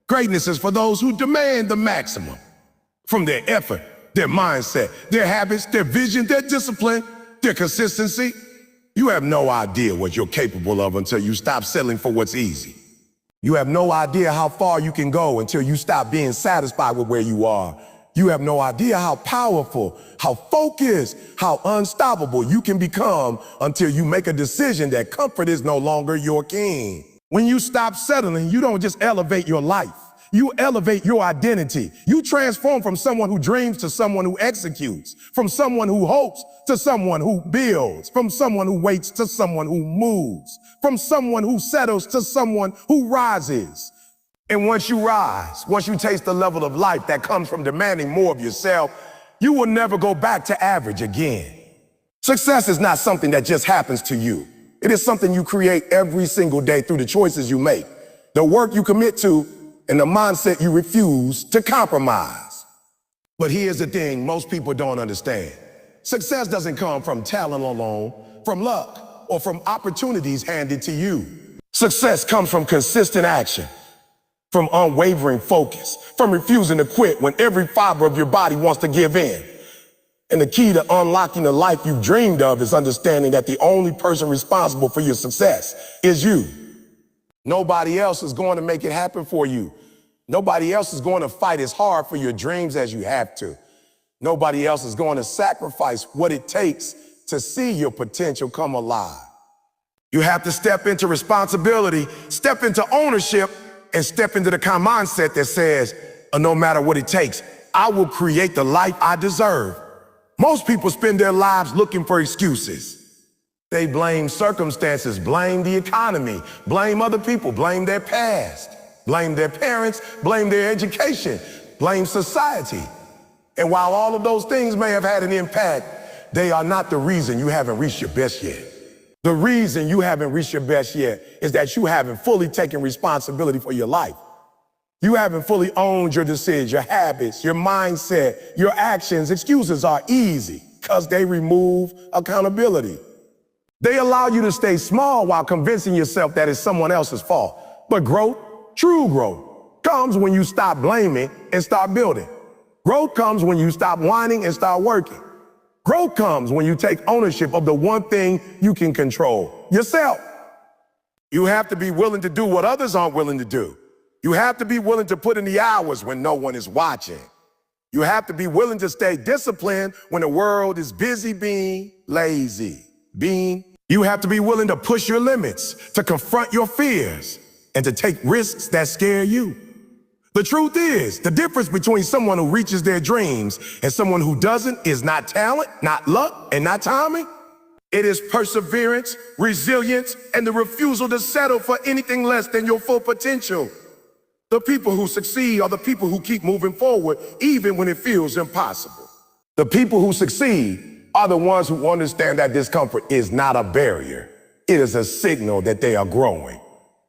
Greatness is for those who demand the maximum from their effort, their mindset, their habits, their vision, their discipline, their consistency. You have no idea what you're capable of until you stop settling for what's easy. You have no idea how far you can go until you stop being satisfied with where you are You have no idea how powerful, how focused, how unstoppable you can become until you make a decision that comfort is no longer your king. When you stop settling, you don't just elevate your life. You elevate your identity. You transform from someone who dreams to someone who executes, from someone who hopes to someone who builds, from someone who waits to someone who moves, from someone who settles to someone who rises. And once you rise, once you taste the level of life that comes from demanding more of yourself, you will never go back to average again. Success is not something that just happens to you. It is something you create every single day through the choices you make, the work you commit to, and the mindset you refuse to compromise. But here's the thing most people don't understand. Success doesn't come from talent alone, from luck, or from opportunities handed to you. Success comes from consistent action, from unwavering focus, from refusing to quit when every fiber of your body wants to give in. And the key to unlocking the life you dreamed of is understanding that the only person responsible for your success is you. Nobody else is going to make it happen for you. Nobody else is going to fight as hard for your dreams as you have to. Nobody else is going to sacrifice what it takes to see your potential come alive. You have to step into responsibility, step into ownership, and step into the kind of mindset that says, no matter what it takes, I will create the life I deserve. Most people spend their lives looking for excuses. They blame circumstances, blame the economy, blame other people, blame their past, blame their parents, blame their education, blame society. And while all of those things may have had an impact, they are not the reason you haven't reached your best yet. The reason you haven't reached your best yet is that you haven't fully taken responsibility for your life. You haven't fully owned your decisions, your habits, your mindset, your actions. Excuses are easy because they remove accountability. They allow you to stay small while convincing yourself that it's someone else's fault. But growth, true growth, comes when you stop blaming and start building. Growth comes when you stop whining and start working. Growth comes when you take ownership of the one thing you can control, yourself. You have to be willing to do what others aren't willing to do. You have to be willing to put in the hours when no one is watching. You have to be willing to stay disciplined when the world is busy being lazy. You have to be willing to push your limits, to confront your fears, and to take risks that scare you. The truth is, the difference between someone who reaches their dreams and someone who doesn't is not talent, not luck, and not timing. It is perseverance, resilience, and the refusal to settle for anything less than your full potential. The people who succeed are the people who keep moving forward even when it feels impossible. The people who succeed are the ones who understand that discomfort is not a barrier. It is a signal that they are growing.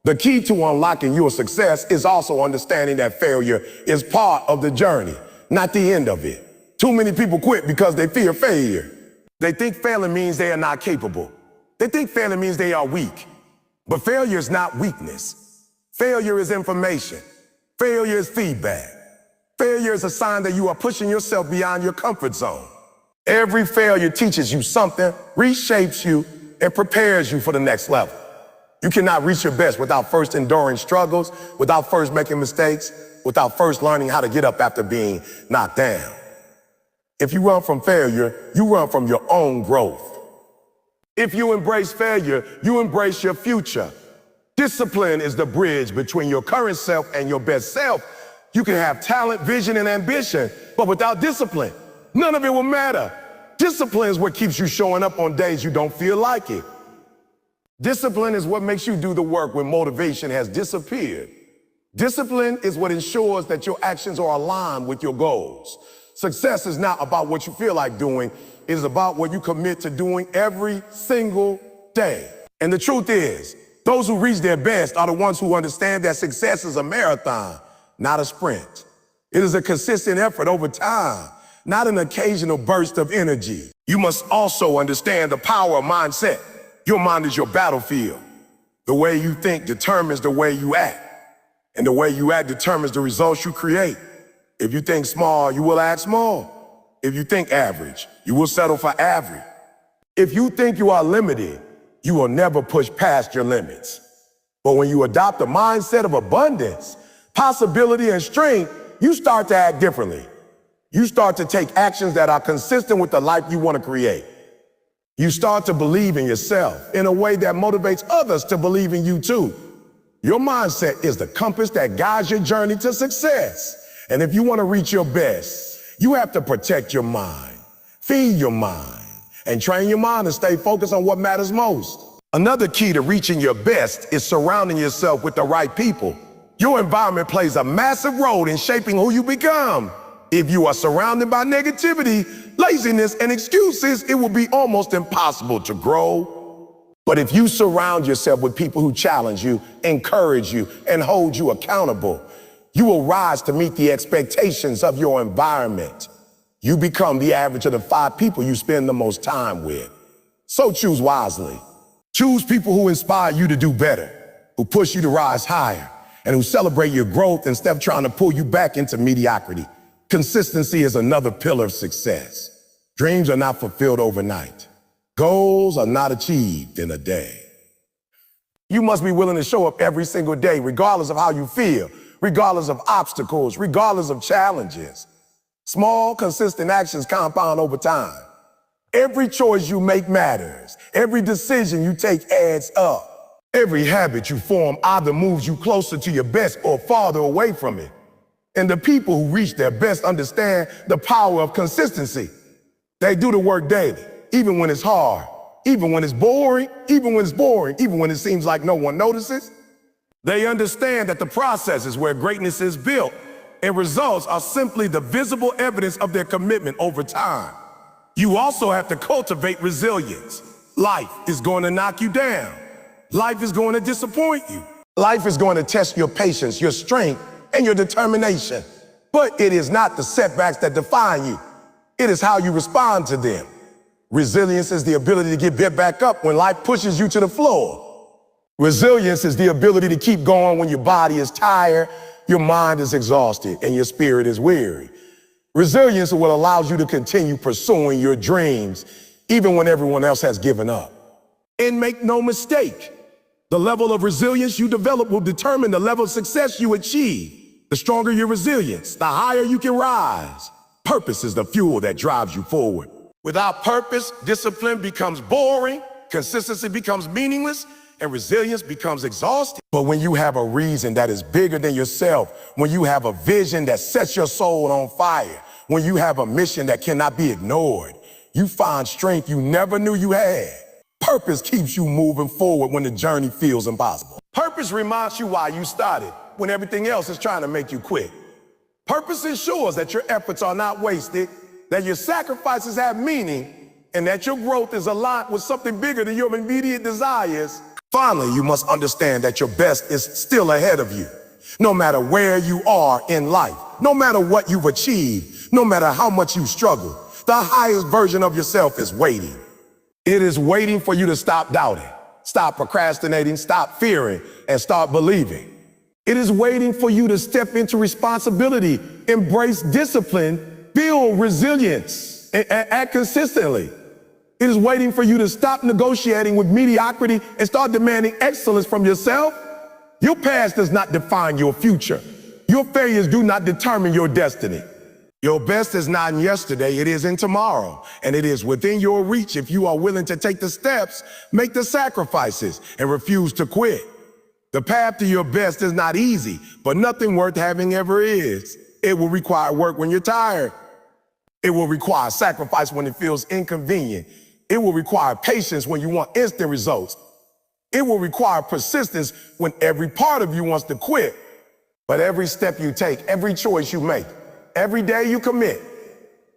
The key to unlocking your success is also understanding that failure is part of the journey, not the end of it. Too many people quit because they fear failure. They think failing means they are not capable. They think failing means they are weak. But failure is not weakness. Failure is information. Failure is feedback. Failure is a sign that you are pushing yourself beyond your comfort zone. Every failure teaches you something, reshapes you, and prepares you for the next level. You cannot reach your best without first enduring struggles, without first making mistakes, without first learning how to get up after being knocked down. If you run from failure, you run from your own growth. If you embrace failure, you embrace your future. Discipline is the bridge between your current self and your best self. You can have talent, vision, and ambition, but without discipline, none of it will matter. Discipline is what keeps you showing up on days you don't feel like it. Discipline is what makes you do the work when motivation has disappeared. Discipline is what ensures that your actions are aligned with your goals. Success is not about what you feel like doing. It is about what you commit to doing every single day. And the truth is, those who reach their best are the ones who understand that success is a marathon, not a sprint. It is a consistent effort over time, not an occasional burst of energy. You must also understand the power of mindset. Your mind is your battlefield. The way you think determines the way you act. And the way you act determines the results you create. If you think small, you will act small. If you think average, you will settle for average. If you think you are limited, you will never push past your limits. But when you adopt a mindset of abundance, possibility, and strength, you start to act differently. You start to take actions that are consistent with the life you want to create. You start to believe in yourself in a way that motivates others to believe in you too. Your mindset is the compass that guides your journey to success. And if you want to reach your best, you have to protect your mind, feed your mind, and train your mind to stay focused on what matters most. Another key to reaching your best is surrounding yourself with the right people. Your environment plays a massive role in shaping who you become. If you are surrounded by negativity, laziness, and excuses, it will be almost impossible to grow. But if you surround yourself with people who challenge you, encourage you, and hold you accountable, you will rise to meet the expectations of your environment. You become the average of the 5 people you spend the most time with. So choose wisely. Choose people who inspire you to do better, who push you to rise higher, and who celebrate your growth instead of trying to pull you back into mediocrity. Consistency is another pillar of success. Dreams are not fulfilled overnight. Goals are not achieved in a day. You must be willing to show up every single day, regardless of how you feel, regardless of obstacles, regardless of challenges. Small, consistent actions compound over time. Every choice you make matters. Every decision you take adds up. Every habit you form either moves you closer to your best or farther away from it. And the people who reach their best understand the power of consistency. They do the work daily, even when it's hard, even when it's boring, even when it seems like no one notices. They understand that the process is where greatness is built, and results are simply the visible evidence of their commitment over time. You also have to cultivate resilience. Life is going to knock you down. Life is going to disappoint you. Life is going to test your patience, your strength, and your determination. But it is not the setbacks that define you. It is how you respond to them. Resilience is the ability to get back up when life pushes you to the floor. Resilience is the ability to keep going when your body is tired, your mind is exhausted, and your spirit is weary. Resilience is what allows you to continue pursuing your dreams, even when everyone else has given up. And make no mistake, the level of resilience you develop will determine the level of success you achieve. The stronger your resilience, the higher you can rise. Purpose is the fuel that drives you forward. Without purpose, discipline becomes boring, consistency becomes meaningless, and resilience becomes exhausting. But when you have a reason that is bigger than yourself, when you have a vision that sets your soul on fire, when you have a mission that cannot be ignored, you find strength you never knew you had. Purpose keeps you moving forward when the journey feels impossible. Purpose reminds you why you started when everything else is trying to make you quit. Purpose ensures that your efforts are not wasted, that your sacrifices have meaning, and that your growth is aligned with something bigger than your immediate desires. Finally, you must understand that your best is still ahead of you. No matter where you are in life, no matter what you've achieved, no matter how much you struggle, the highest version of yourself is waiting. It is waiting for you to stop doubting, stop procrastinating, stop fearing, and start believing. It is waiting for you to step into responsibility, embrace discipline, build resilience, and act consistently. It is waiting for you to stop negotiating with mediocrity and start demanding excellence from yourself. Your past does not define your future. Your failures do not determine your destiny. Your best is not in yesterday, it is in tomorrow. And it is within your reach if you are willing to take the steps, make the sacrifices, and refuse to quit. The path to your best is not easy, but nothing worth having ever is. It will require work when you're tired. It will require sacrifice when it feels inconvenient. It will require patience when you want instant results. It will require persistence when every part of you wants to quit. But every step you take, every choice you make, every day you commit,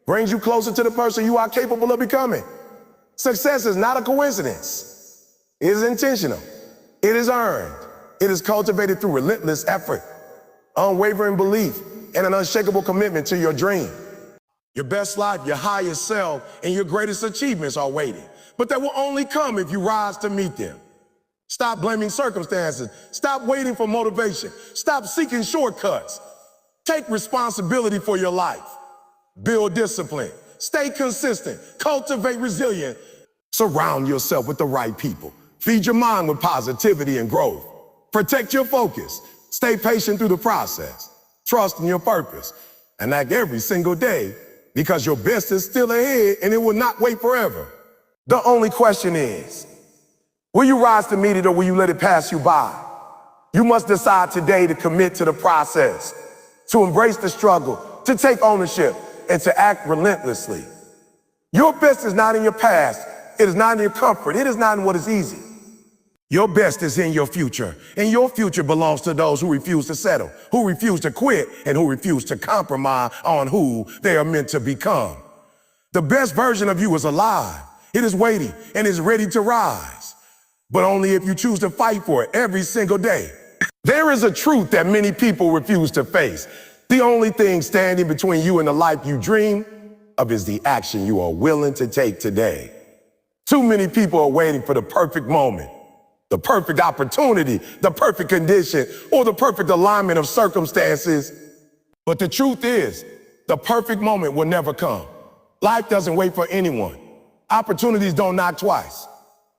brings you closer to the person you are capable of becoming. Success is not a coincidence. It is intentional. It is earned. It is cultivated through relentless effort, unwavering belief, and an unshakable commitment to your dream. Your best life, your highest self, and your greatest achievements are waiting. But they will only come if you rise to meet them. Stop blaming circumstances. Stop waiting for motivation. Stop seeking shortcuts. Take responsibility for your life. Build discipline. Stay consistent. Cultivate resilience. Surround yourself with the right people. Feed your mind with positivity and growth. Protect your focus. Stay patient through the process. Trust in your purpose. and act every single day because your best is still ahead and it will not wait forever. The only question is, will you rise to meet it or will you let it pass you by? You must decide today to commit to the process, to embrace the struggle, to take ownership, and to act relentlessly. Your best is not in your past. It is not in your comfort. It is not in what is easy. Your best is in your future, and your future belongs to those who refuse to settle, who refuse to quit, and who refuse to compromise on who they are meant to become. The best version of you is alive. It is waiting and is ready to rise, but only if you choose to fight for it every single day. There is a truth that many people refuse to face. The only thing standing between you and the life you dream of is the action you are willing to take today. Too many people are waiting for the perfect moment, the perfect opportunity, the perfect condition, or the perfect alignment of circumstances. But the truth is, the perfect moment will never come. Life doesn't wait for anyone. Opportunities don't knock twice.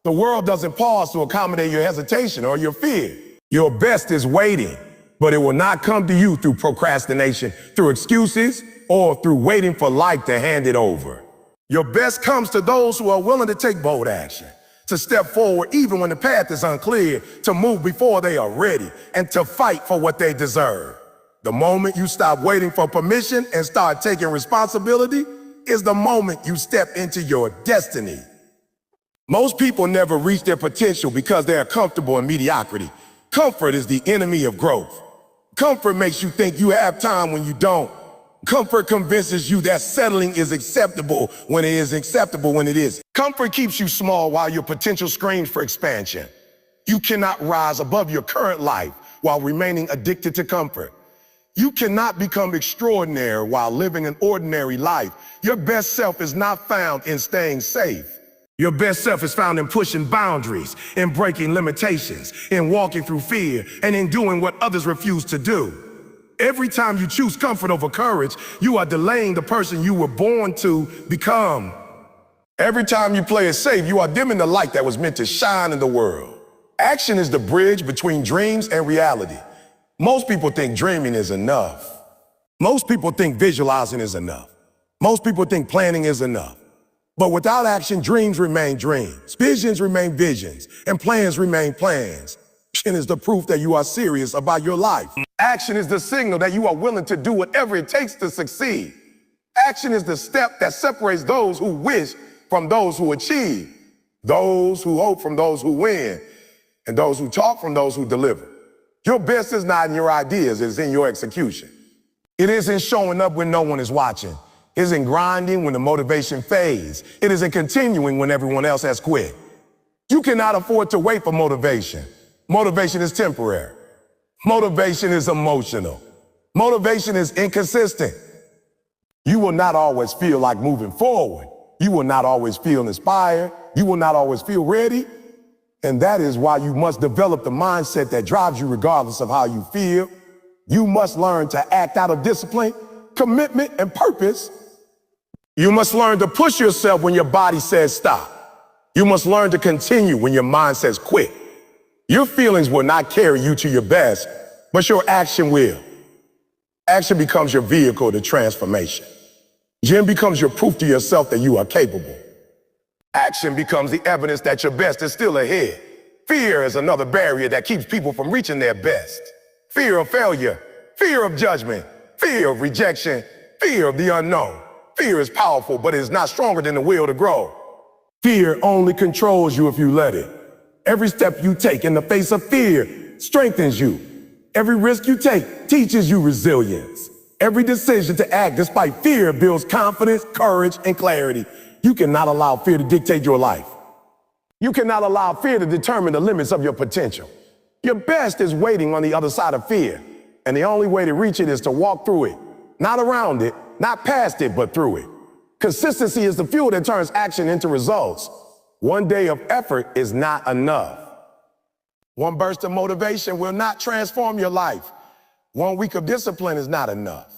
The world doesn't pause to accommodate your hesitation or your fear. Your best is waiting, but it will not come to you through procrastination, through excuses, or through waiting for life to hand it over. Your best comes to those who are willing to take bold action, to step forward even when the path is unclear, to move before they are ready, and to fight for what they deserve. The moment you stop waiting for permission and start taking responsibility is the moment you step into your destiny. Most people never reach their potential because they are comfortable in mediocrity. Comfort is the enemy of growth. Comfort makes you think you have time when you don't. Comfort convinces you that settling is acceptable when it is acceptable when it isn't. Comfort keeps you small while your potential screams for expansion. You cannot rise above your current life while remaining addicted to comfort. You cannot become extraordinary while living an ordinary life. Your best self is not found in staying safe. Your best self is found in pushing boundaries, in breaking limitations, in walking through fear, and in doing what others refuse to do. Every time you choose comfort over courage, you are delaying the person you were born to become. Every time you play it safe, you are dimming the light that was meant to shine in the world. Action is the bridge between dreams and reality. Most people think dreaming is enough. Most people think visualizing is enough. Most people think planning is enough. But without action, dreams remain dreams, visions remain visions, and plans remain plans. Action is the proof that you are serious about your life. Action is the signal that you are willing to do whatever it takes to succeed. Action is the step that separates those who wish from those who achieve, those who hope from those who win, and those who talk from those who deliver. Your best is not in your ideas, it is in your execution. It isn't showing up when no one is watching. It isn't grinding when the motivation fades. It isn't continuing when everyone else has quit. You cannot afford to wait for motivation. Motivation is temporary. Motivation is emotional. Motivation is inconsistent. You will not always feel like moving forward. You will not always feel inspired. You will not always feel ready. And that is why you must develop the mindset that drives you regardless of how you feel. You must learn to act out of discipline, commitment, and purpose. You must learn to push yourself when your body says stop. You must learn to continue when your mind says quit. Your feelings will not carry you to your best, but your action will. Action becomes your vehicle to transformation. Gym becomes your proof to yourself that you are capable. Action becomes the evidence that your best is still ahead. Fear is another barrier that keeps people from reaching their best. Fear of failure, fear of judgment, fear of rejection, fear of the unknown. Fear is powerful, but it is not stronger than the will to grow. Fear only controls you if you let it. Every step you take in the face of fear strengthens you. Every risk you take teaches you resilience. Every decision to act despite fear builds confidence, courage, and clarity. You cannot allow fear to dictate your life. You cannot allow fear to determine the limits of your potential. Your best is waiting on the other side of fear, and the only way to reach it is to walk through it, not around it, not past it, but through it. Consistency is the fuel that turns action into results. One day of effort is not enough. One burst of motivation will not transform your life. One week of discipline is not enough.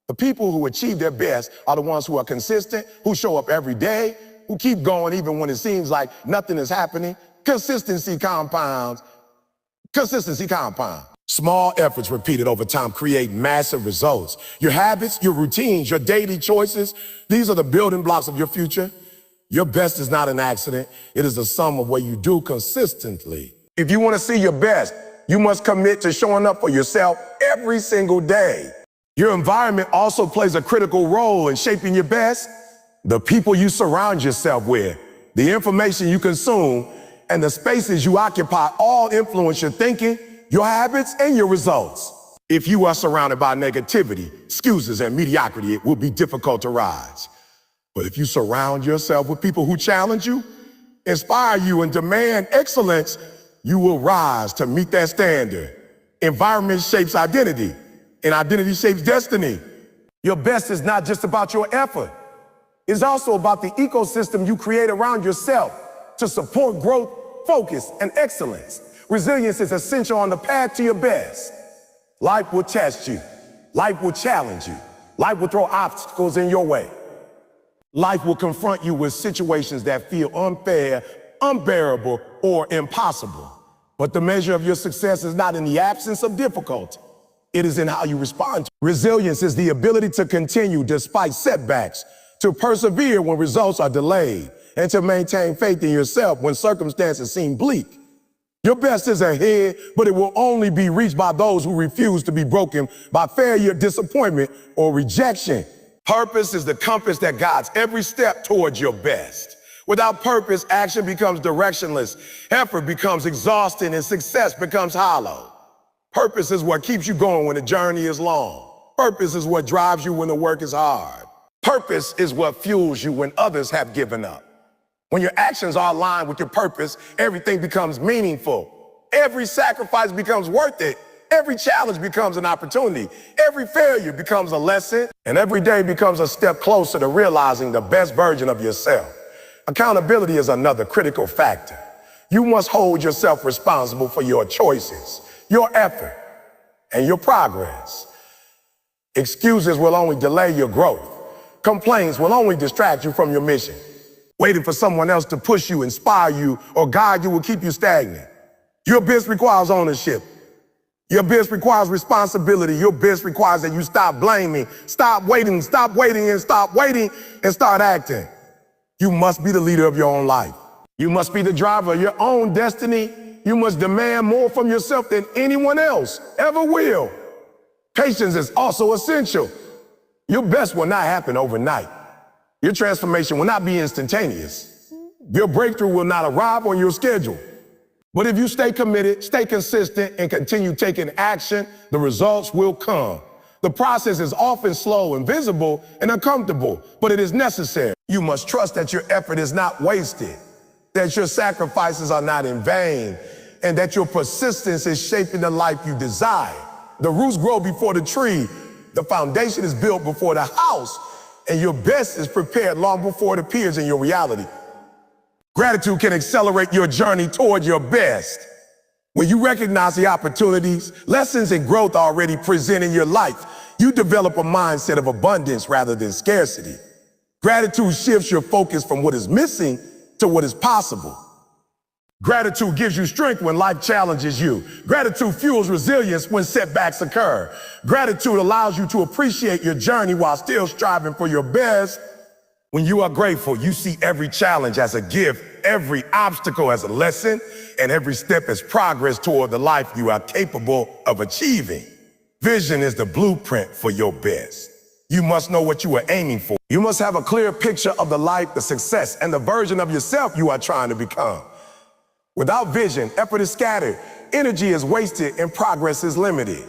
The people who achieve their best are the ones who are consistent, who show up every day, who keep going even when it seems like nothing is happening. Consistency compounds. Consistency compounds. Small efforts repeated over time create massive results. Your habits, your routines, your daily choices, these are the building blocks of your future. Your best is not an accident. It is the sum of what you do consistently. If you want to see your best, you must commit to showing up for yourself every single day. Your environment also plays a critical role in shaping your best. The people you surround yourself with, the information you consume, and the spaces you occupy all influence your thinking, your habits, and your results. If you are surrounded by negativity, excuses, and mediocrity, it will be difficult to rise. But if you surround yourself with people who challenge you, inspire you, and demand excellence, you will rise to meet that standard. Environment shapes identity, and identity shapes destiny. Your best is not just about your effort. It's also about the ecosystem you create around yourself to support growth, focus, and excellence. Resilience is essential on the path to your best. Life will test you. Life will challenge you. Life will throw obstacles in your way. Life will confront you with situations that feel unfair, unbearable, or impossible. But the measure of your success is not in the absence of difficulty. It is in how you respond. Resilience is the ability to continue despite setbacks, to persevere when results are delayed, and to maintain faith in yourself when circumstances seem bleak. Your best is ahead, but it will only be reached by those who refuse to be broken by failure, disappointment, or rejection. Purpose is the compass that guides every step towards your best. Without purpose, action becomes directionless, effort becomes exhausting, and success becomes hollow. Purpose is what keeps you going when the journey is long. Purpose is what drives you when the work is hard. Purpose is what fuels you when others have given up. When your actions are aligned with your purpose, everything becomes meaningful. Every sacrifice becomes worth it. Every challenge becomes an opportunity. Every failure becomes a lesson. And every day becomes a step closer to realizing the best version of yourself. Accountability is another critical factor. You must hold yourself responsible for your choices, your effort, and your progress. Excuses will only delay your growth. Complaints will only distract you from your mission. Waiting for someone else to push you, inspire you, or guide you will keep you stagnant. Your best requires ownership. Your best requires responsibility. Your best requires that you stop blaming, stop waiting, and start acting. You must be the leader of your own life. You must be the driver of your own destiny. You must demand more from yourself than anyone else ever will. Patience is also essential. Your best will not happen overnight. Your transformation will not be instantaneous. Your breakthrough will not arrive on your schedule. But if you stay committed, stay consistent, and continue taking action, the results will come. The process is often slow, invisible, and uncomfortable, but it is necessary. You must trust that your effort is not wasted, that your sacrifices are not in vain, and that your persistence is shaping the life you desire. The roots grow before the tree, the foundation is built before the house, and your best is prepared long before it appears in your reality. Gratitude can accelerate your journey toward your best. When you recognize the opportunities, lessons, and growth already present in your life, you develop a mindset of abundance rather than scarcity. Gratitude shifts your focus from what is missing to what is possible. Gratitude gives you strength when life challenges you. Gratitude fuels resilience when setbacks occur. Gratitude allows you to appreciate your journey while still striving for your best. When you are grateful, you see every challenge as a gift, every obstacle as a lesson, and every step as progress toward the life you are capable of achieving. Vision is the blueprint for your best. You must know what you are aiming for. You must have a clear picture of the life, the success, and the version of yourself you are trying to become. Without vision, effort is scattered, energy is wasted, and progress is limited.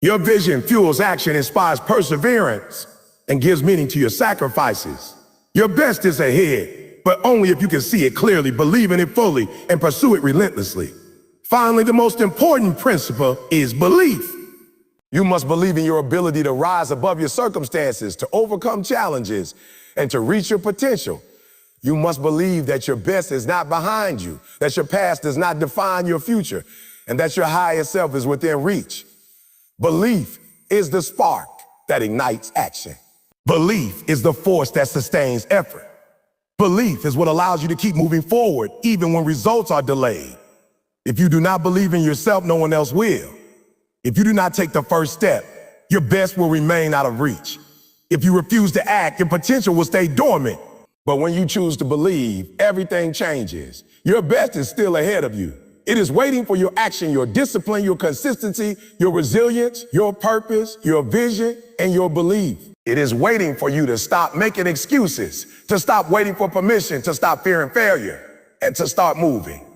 Your vision fuels action, inspires perseverance, and gives meaning to your sacrifices. Your best is ahead, but only if you can see it clearly, believe in it fully, and pursue it relentlessly. Finally, the most important principle is belief. You must believe in your ability to rise above your circumstances, to overcome challenges, and to reach your potential. You must believe that your best is not behind you, that your past does not define your future, and that your highest self is within reach. Belief is the spark that ignites action. Belief is the force that sustains effort. Belief is what allows you to keep moving forward, even when results are delayed. If you do not believe in yourself, no one else will. If you do not take the first step, your best will remain out of reach. If you refuse to act, your potential will stay dormant. But when you choose to believe, everything changes. Your best is still ahead of you. It is waiting for your action, your discipline, your consistency, your resilience, your purpose, your vision, and your belief. It is waiting for you to stop making excuses, to stop waiting for permission, to stop fearing failure, and to start moving.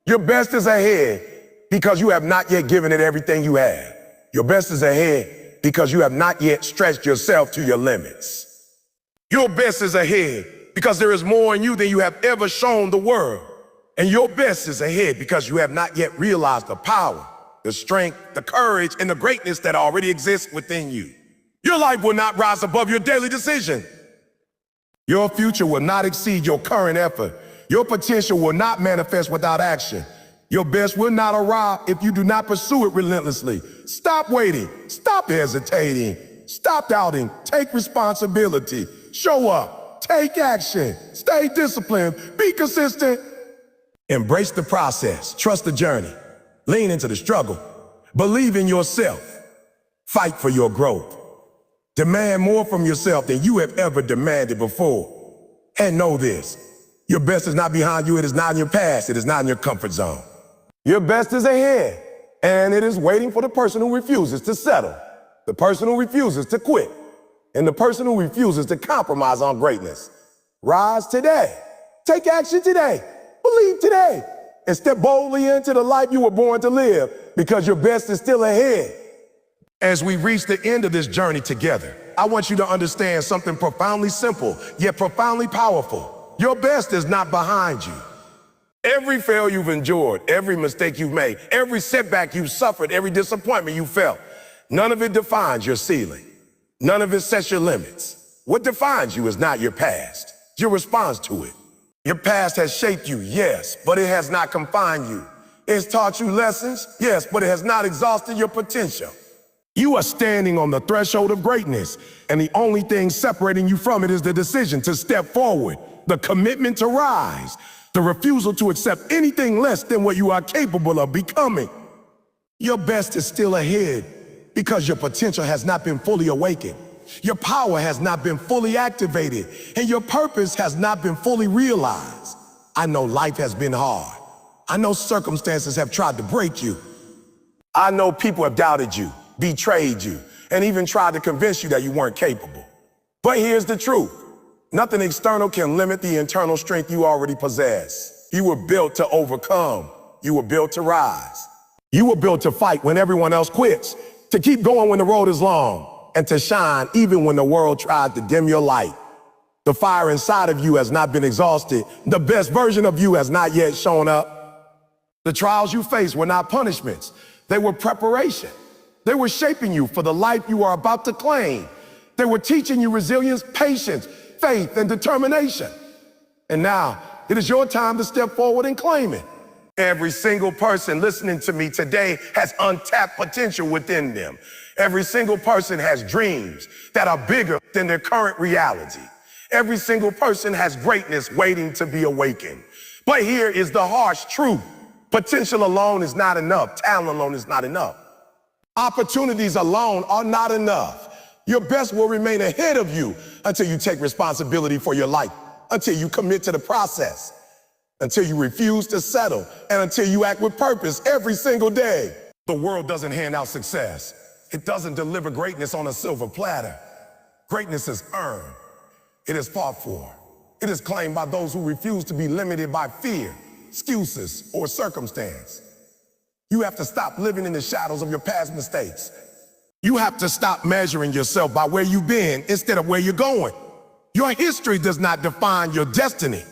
Your best is ahead because you have not yet given it everything you have. Your best is ahead because you have not yet stretched yourself to your limits. Your best is ahead because there is more in you than you have ever shown the world. And your best is ahead because you have not yet realized the power, the strength, the courage, and the greatness that already exists within you. Your life will not rise above your daily decision. Your future will not exceed your current effort. Your potential will not manifest without action. Your best will not arrive if you do not pursue it relentlessly. Stop waiting. Stop hesitating. Stop doubting. Take responsibility. Show up. Take action. Stay disciplined. Be consistent. Embrace the process. Trust the journey. Lean into the struggle. Believe in yourself. Fight for your growth. Demand more from yourself than you have ever demanded before. And know this. Your best is not behind you. It is not in your past. It is not in your comfort zone. Your best is ahead. And it is waiting for the person who refuses to settle. The person who refuses to quit. And the person who refuses to compromise on greatness. Rise today. Take action today. Believe today and step boldly into the life you were born to live because your best is still ahead. As we reach the end of this journey together, I want you to understand something profoundly simple, yet profoundly powerful. Your best is not behind you. Every failure you've endured, every mistake you've made, every setback you've suffered, every disappointment you felt, none of it defines your ceiling. None of it sets your limits. What defines you is not your past, it's your response to it. Your past has shaped you, yes, but it has not confined you. It's taught you lessons, yes, but it has not exhausted your potential. You are standing on the threshold of greatness, and the only thing separating you from it is the decision to step forward, the commitment to rise, the refusal to accept anything less than what you are capable of becoming. Your best is still ahead because your potential has not been fully awakened. Your power has not been fully activated, and your purpose has not been fully realized. I know life has been hard. I know circumstances have tried to break you. I know people have doubted you, betrayed you, and even tried to convince you that you weren't capable. But here's the truth. Nothing external can limit the internal strength you already possess. You were built to overcome. You were built to rise. You were built to fight when everyone else quits, to keep going when the road is long, and to shine even when the world tried to dim your light. The fire inside of you has not been exhausted. The best version of you has not yet shown up. The trials you faced were not punishments. They were preparation. They were shaping you for the life you are about to claim. They were teaching you resilience, patience, faith, and determination. And now, it is your time to step forward and claim it. Every single person listening to me today has untapped potential within them. Every single person has dreams that are bigger than their current reality. Every single person has greatness waiting to be awakened. But here is the harsh truth. Potential alone is not enough. Talent alone is not enough. Opportunities alone are not enough. Your best will remain ahead of you until you take responsibility for your life, until you commit to the process, until you refuse to settle, and until you act with purpose every single day. The world doesn't hand out success. It doesn't deliver greatness on a silver platter. Greatness is earned. It is fought for. It is claimed by those who refuse to be limited by fear, excuses, or circumstance. You have to stop living in the shadows of your past mistakes. You have to stop measuring yourself by where you've been instead of where you're going. Your history does not define your destiny.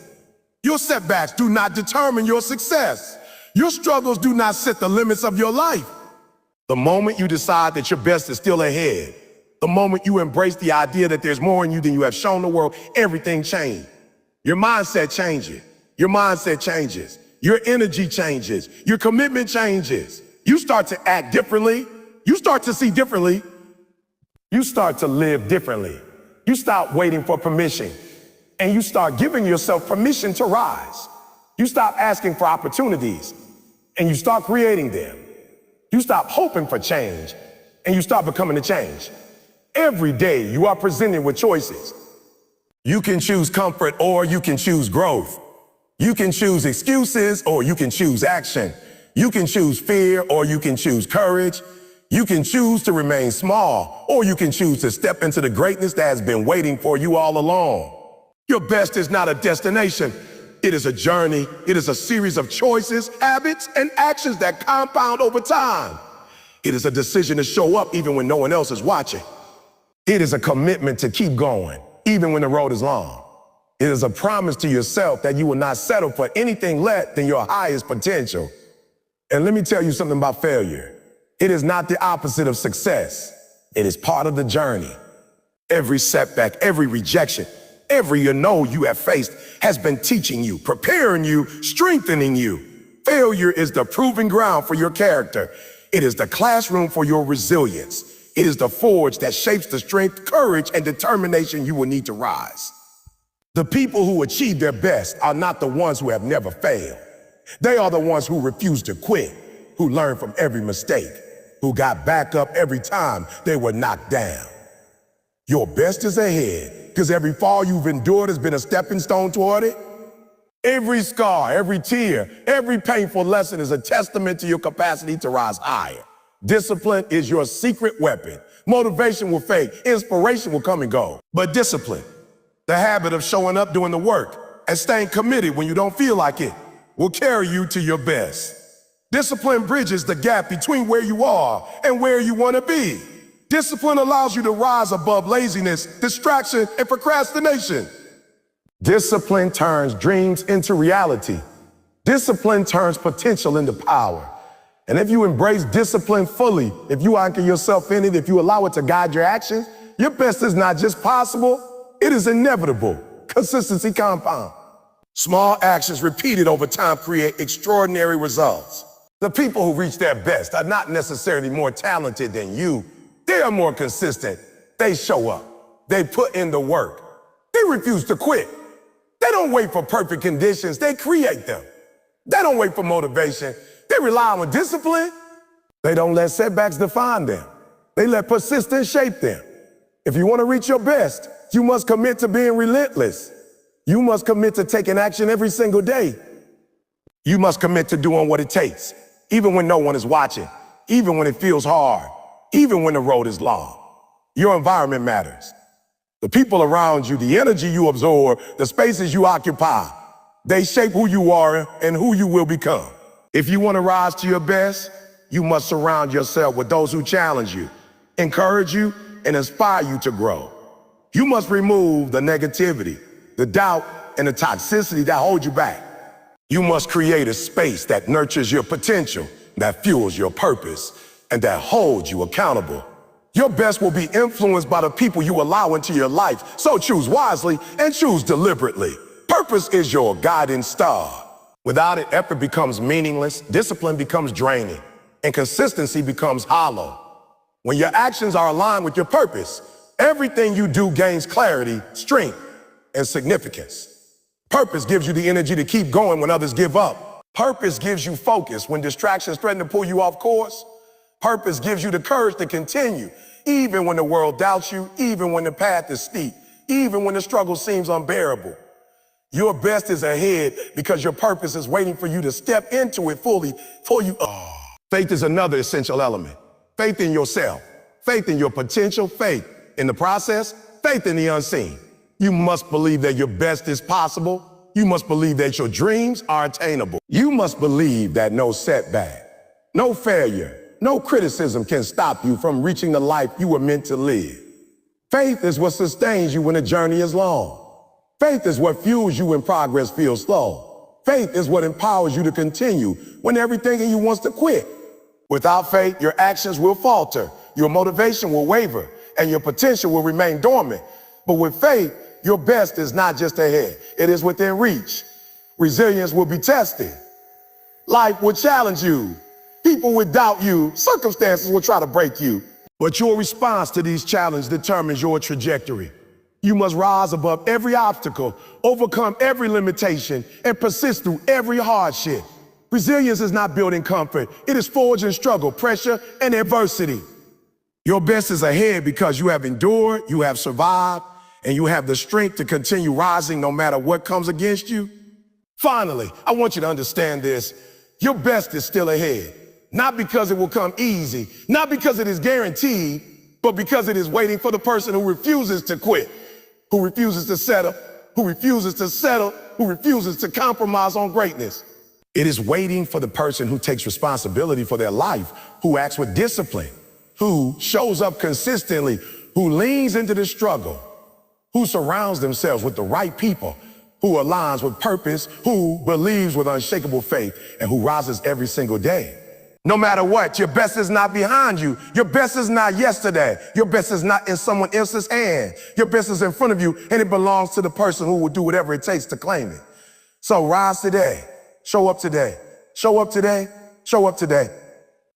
Your setbacks do not determine your success. Your struggles do not set the limits of your life. The moment you decide that your best is still ahead, the moment you embrace the idea that there's more in you than you have shown the world, everything changes. Your mindset changes. Your mindset changes. Your energy changes. Your commitment changes. You start to act differently. You start to see differently. You start to live differently. You stop waiting for permission, and you start giving yourself permission to rise. You stop asking for opportunities, and you start creating them. You stop hoping for change, and you start becoming the change. Every day, you are presented with choices. You can choose comfort or you can choose growth. You can choose excuses or you can choose action. You can choose fear or you can choose courage. You can choose to remain small or you can choose to step into the greatness that has been waiting for you all along. Your best is not a destination. It is a journey. It is a series of choices, habits, and actions that compound over time. It is a decision to show up even when no one else is watching. It is a commitment to keep going, even when the road is long. It is a promise to yourself that you will not settle for anything less than your highest potential. And let me tell you something about failure. It is not the opposite of success. It is part of the journey. Every setback, every rejection, every no you have faced has been teaching you, preparing you, strengthening you. Failure is the proving ground for your character. It is the classroom for your resilience. It is the forge that shapes the strength, courage, and determination you will need to rise. The people who achieve their best are not the ones who have never failed. They are the ones who refuse to quit, who learn from every mistake, who got back up every time they were knocked down. Your best is ahead, because every fall you've endured has been a stepping stone toward it. Every scar, every tear, every painful lesson is a testament to your capacity to rise higher. Discipline is your secret weapon. Motivation will fade, inspiration will come and go. But discipline, the habit of showing up doing the work and staying committed when you don't feel like it, will carry you to your best. Discipline bridges the gap between where you are and where you want to be. Discipline allows you to rise above laziness, distraction, and procrastination. Discipline turns dreams into reality. Discipline turns potential into power. And if you embrace discipline fully, if you anchor yourself in it, if you allow it to guide your actions, your best is not just possible, it is inevitable. Consistency compound. Small actions repeated over time create extraordinary results. The people who reach their best are not necessarily more talented than you. They are more consistent. They show up. They put in the work. They refuse to quit. They don't wait for perfect conditions. They create them. They don't wait for motivation. They rely on discipline. They don't let setbacks define them. They let persistence shape them. If you want to reach your best, you must commit to being relentless. You must commit to taking action every single day. You must commit to doing what it takes, even when no one is watching, even when it feels hard, even when the road is long. Your environment matters. The people around you, the energy you absorb, the spaces you occupy, they shape who you are and who you will become. If you want to rise to your best, you must surround yourself with those who challenge you, encourage you, and inspire you to grow. You must remove the negativity, the doubt, and the toxicity that hold you back. You must create a space that nurtures your potential, that fuels your purpose, and that holds you accountable. Your best will be influenced by the people you allow into your life, so choose wisely and choose deliberately. Purpose is your guiding star. Without it, effort becomes meaningless, discipline becomes draining, and consistency becomes hollow. When your actions are aligned with your purpose, everything you do gains clarity, strength, and significance. Purpose gives you the energy to keep going when others give up. Purpose gives you focus when distractions threaten to pull you off course. Purpose gives you the courage to continue, even when the world doubts you, even when the path is steep, even when the struggle seems unbearable. Your best is ahead because your purpose is waiting for you to step into it fully for you. Faith is another essential element. Faith in yourself, faith in your potential, faith in the process, faith in the unseen. You must believe that your best is possible. You must believe that your dreams are attainable. You must believe that no setback, no failure, no criticism can stop you from reaching the life you were meant to live. Faith is what sustains you when the journey is long. Faith is what fuels you when progress feels slow. Faith is what empowers you to continue when everything in you wants to quit. Without faith, your actions will falter, your motivation will waver, and your potential will remain dormant. But with faith, your best is not just ahead, it is within reach. Resilience will be tested. Life will challenge you. People will doubt you. Circumstances will try to break you. But your response to these challenges determines your trajectory. You must rise above every obstacle, overcome every limitation, and persist through every hardship. Resilience is not built in comfort. It is forged in struggle, pressure, and adversity. Your best is ahead because you have endured, you have survived, and you have the strength to continue rising no matter what comes against you. Finally, I want you to understand this. Your best is still ahead. Not because it will come easy, not because it is guaranteed, but because it is waiting for the person who refuses to quit, who refuses to settle, who refuses to compromise on greatness. It is waiting for the person who takes responsibility for their life, who acts with discipline, who shows up consistently, who leans into the struggle, who surrounds themselves with the right people, who aligns with purpose, who believes with unshakable faith, and who rises every single day. No matter what, your best is not behind you. Your best is not yesterday. Your best is not in someone else's hand. Your best is in front of you, and it belongs to the person who will do whatever it takes to claim it. So rise today. Show up today. Show up today. Show up today.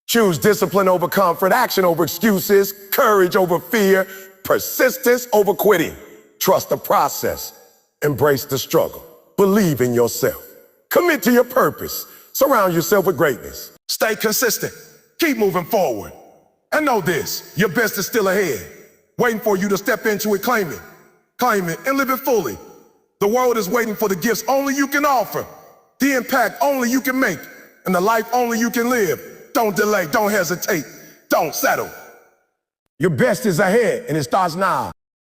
Choose discipline over comfort, action over excuses, courage over fear, persistence over quitting. Trust the process. Embrace the struggle. Believe in yourself. Commit to your purpose. Surround yourself with greatness. Stay consistent. Keep moving forward. And know this, your best is still ahead, waiting for you to step into it, claim it, and live it fully. The world is waiting for the gifts only you can offer, the impact only you can make, and the life only you can live. Don't delay, don't hesitate, don't settle. Your best is ahead, and it starts now.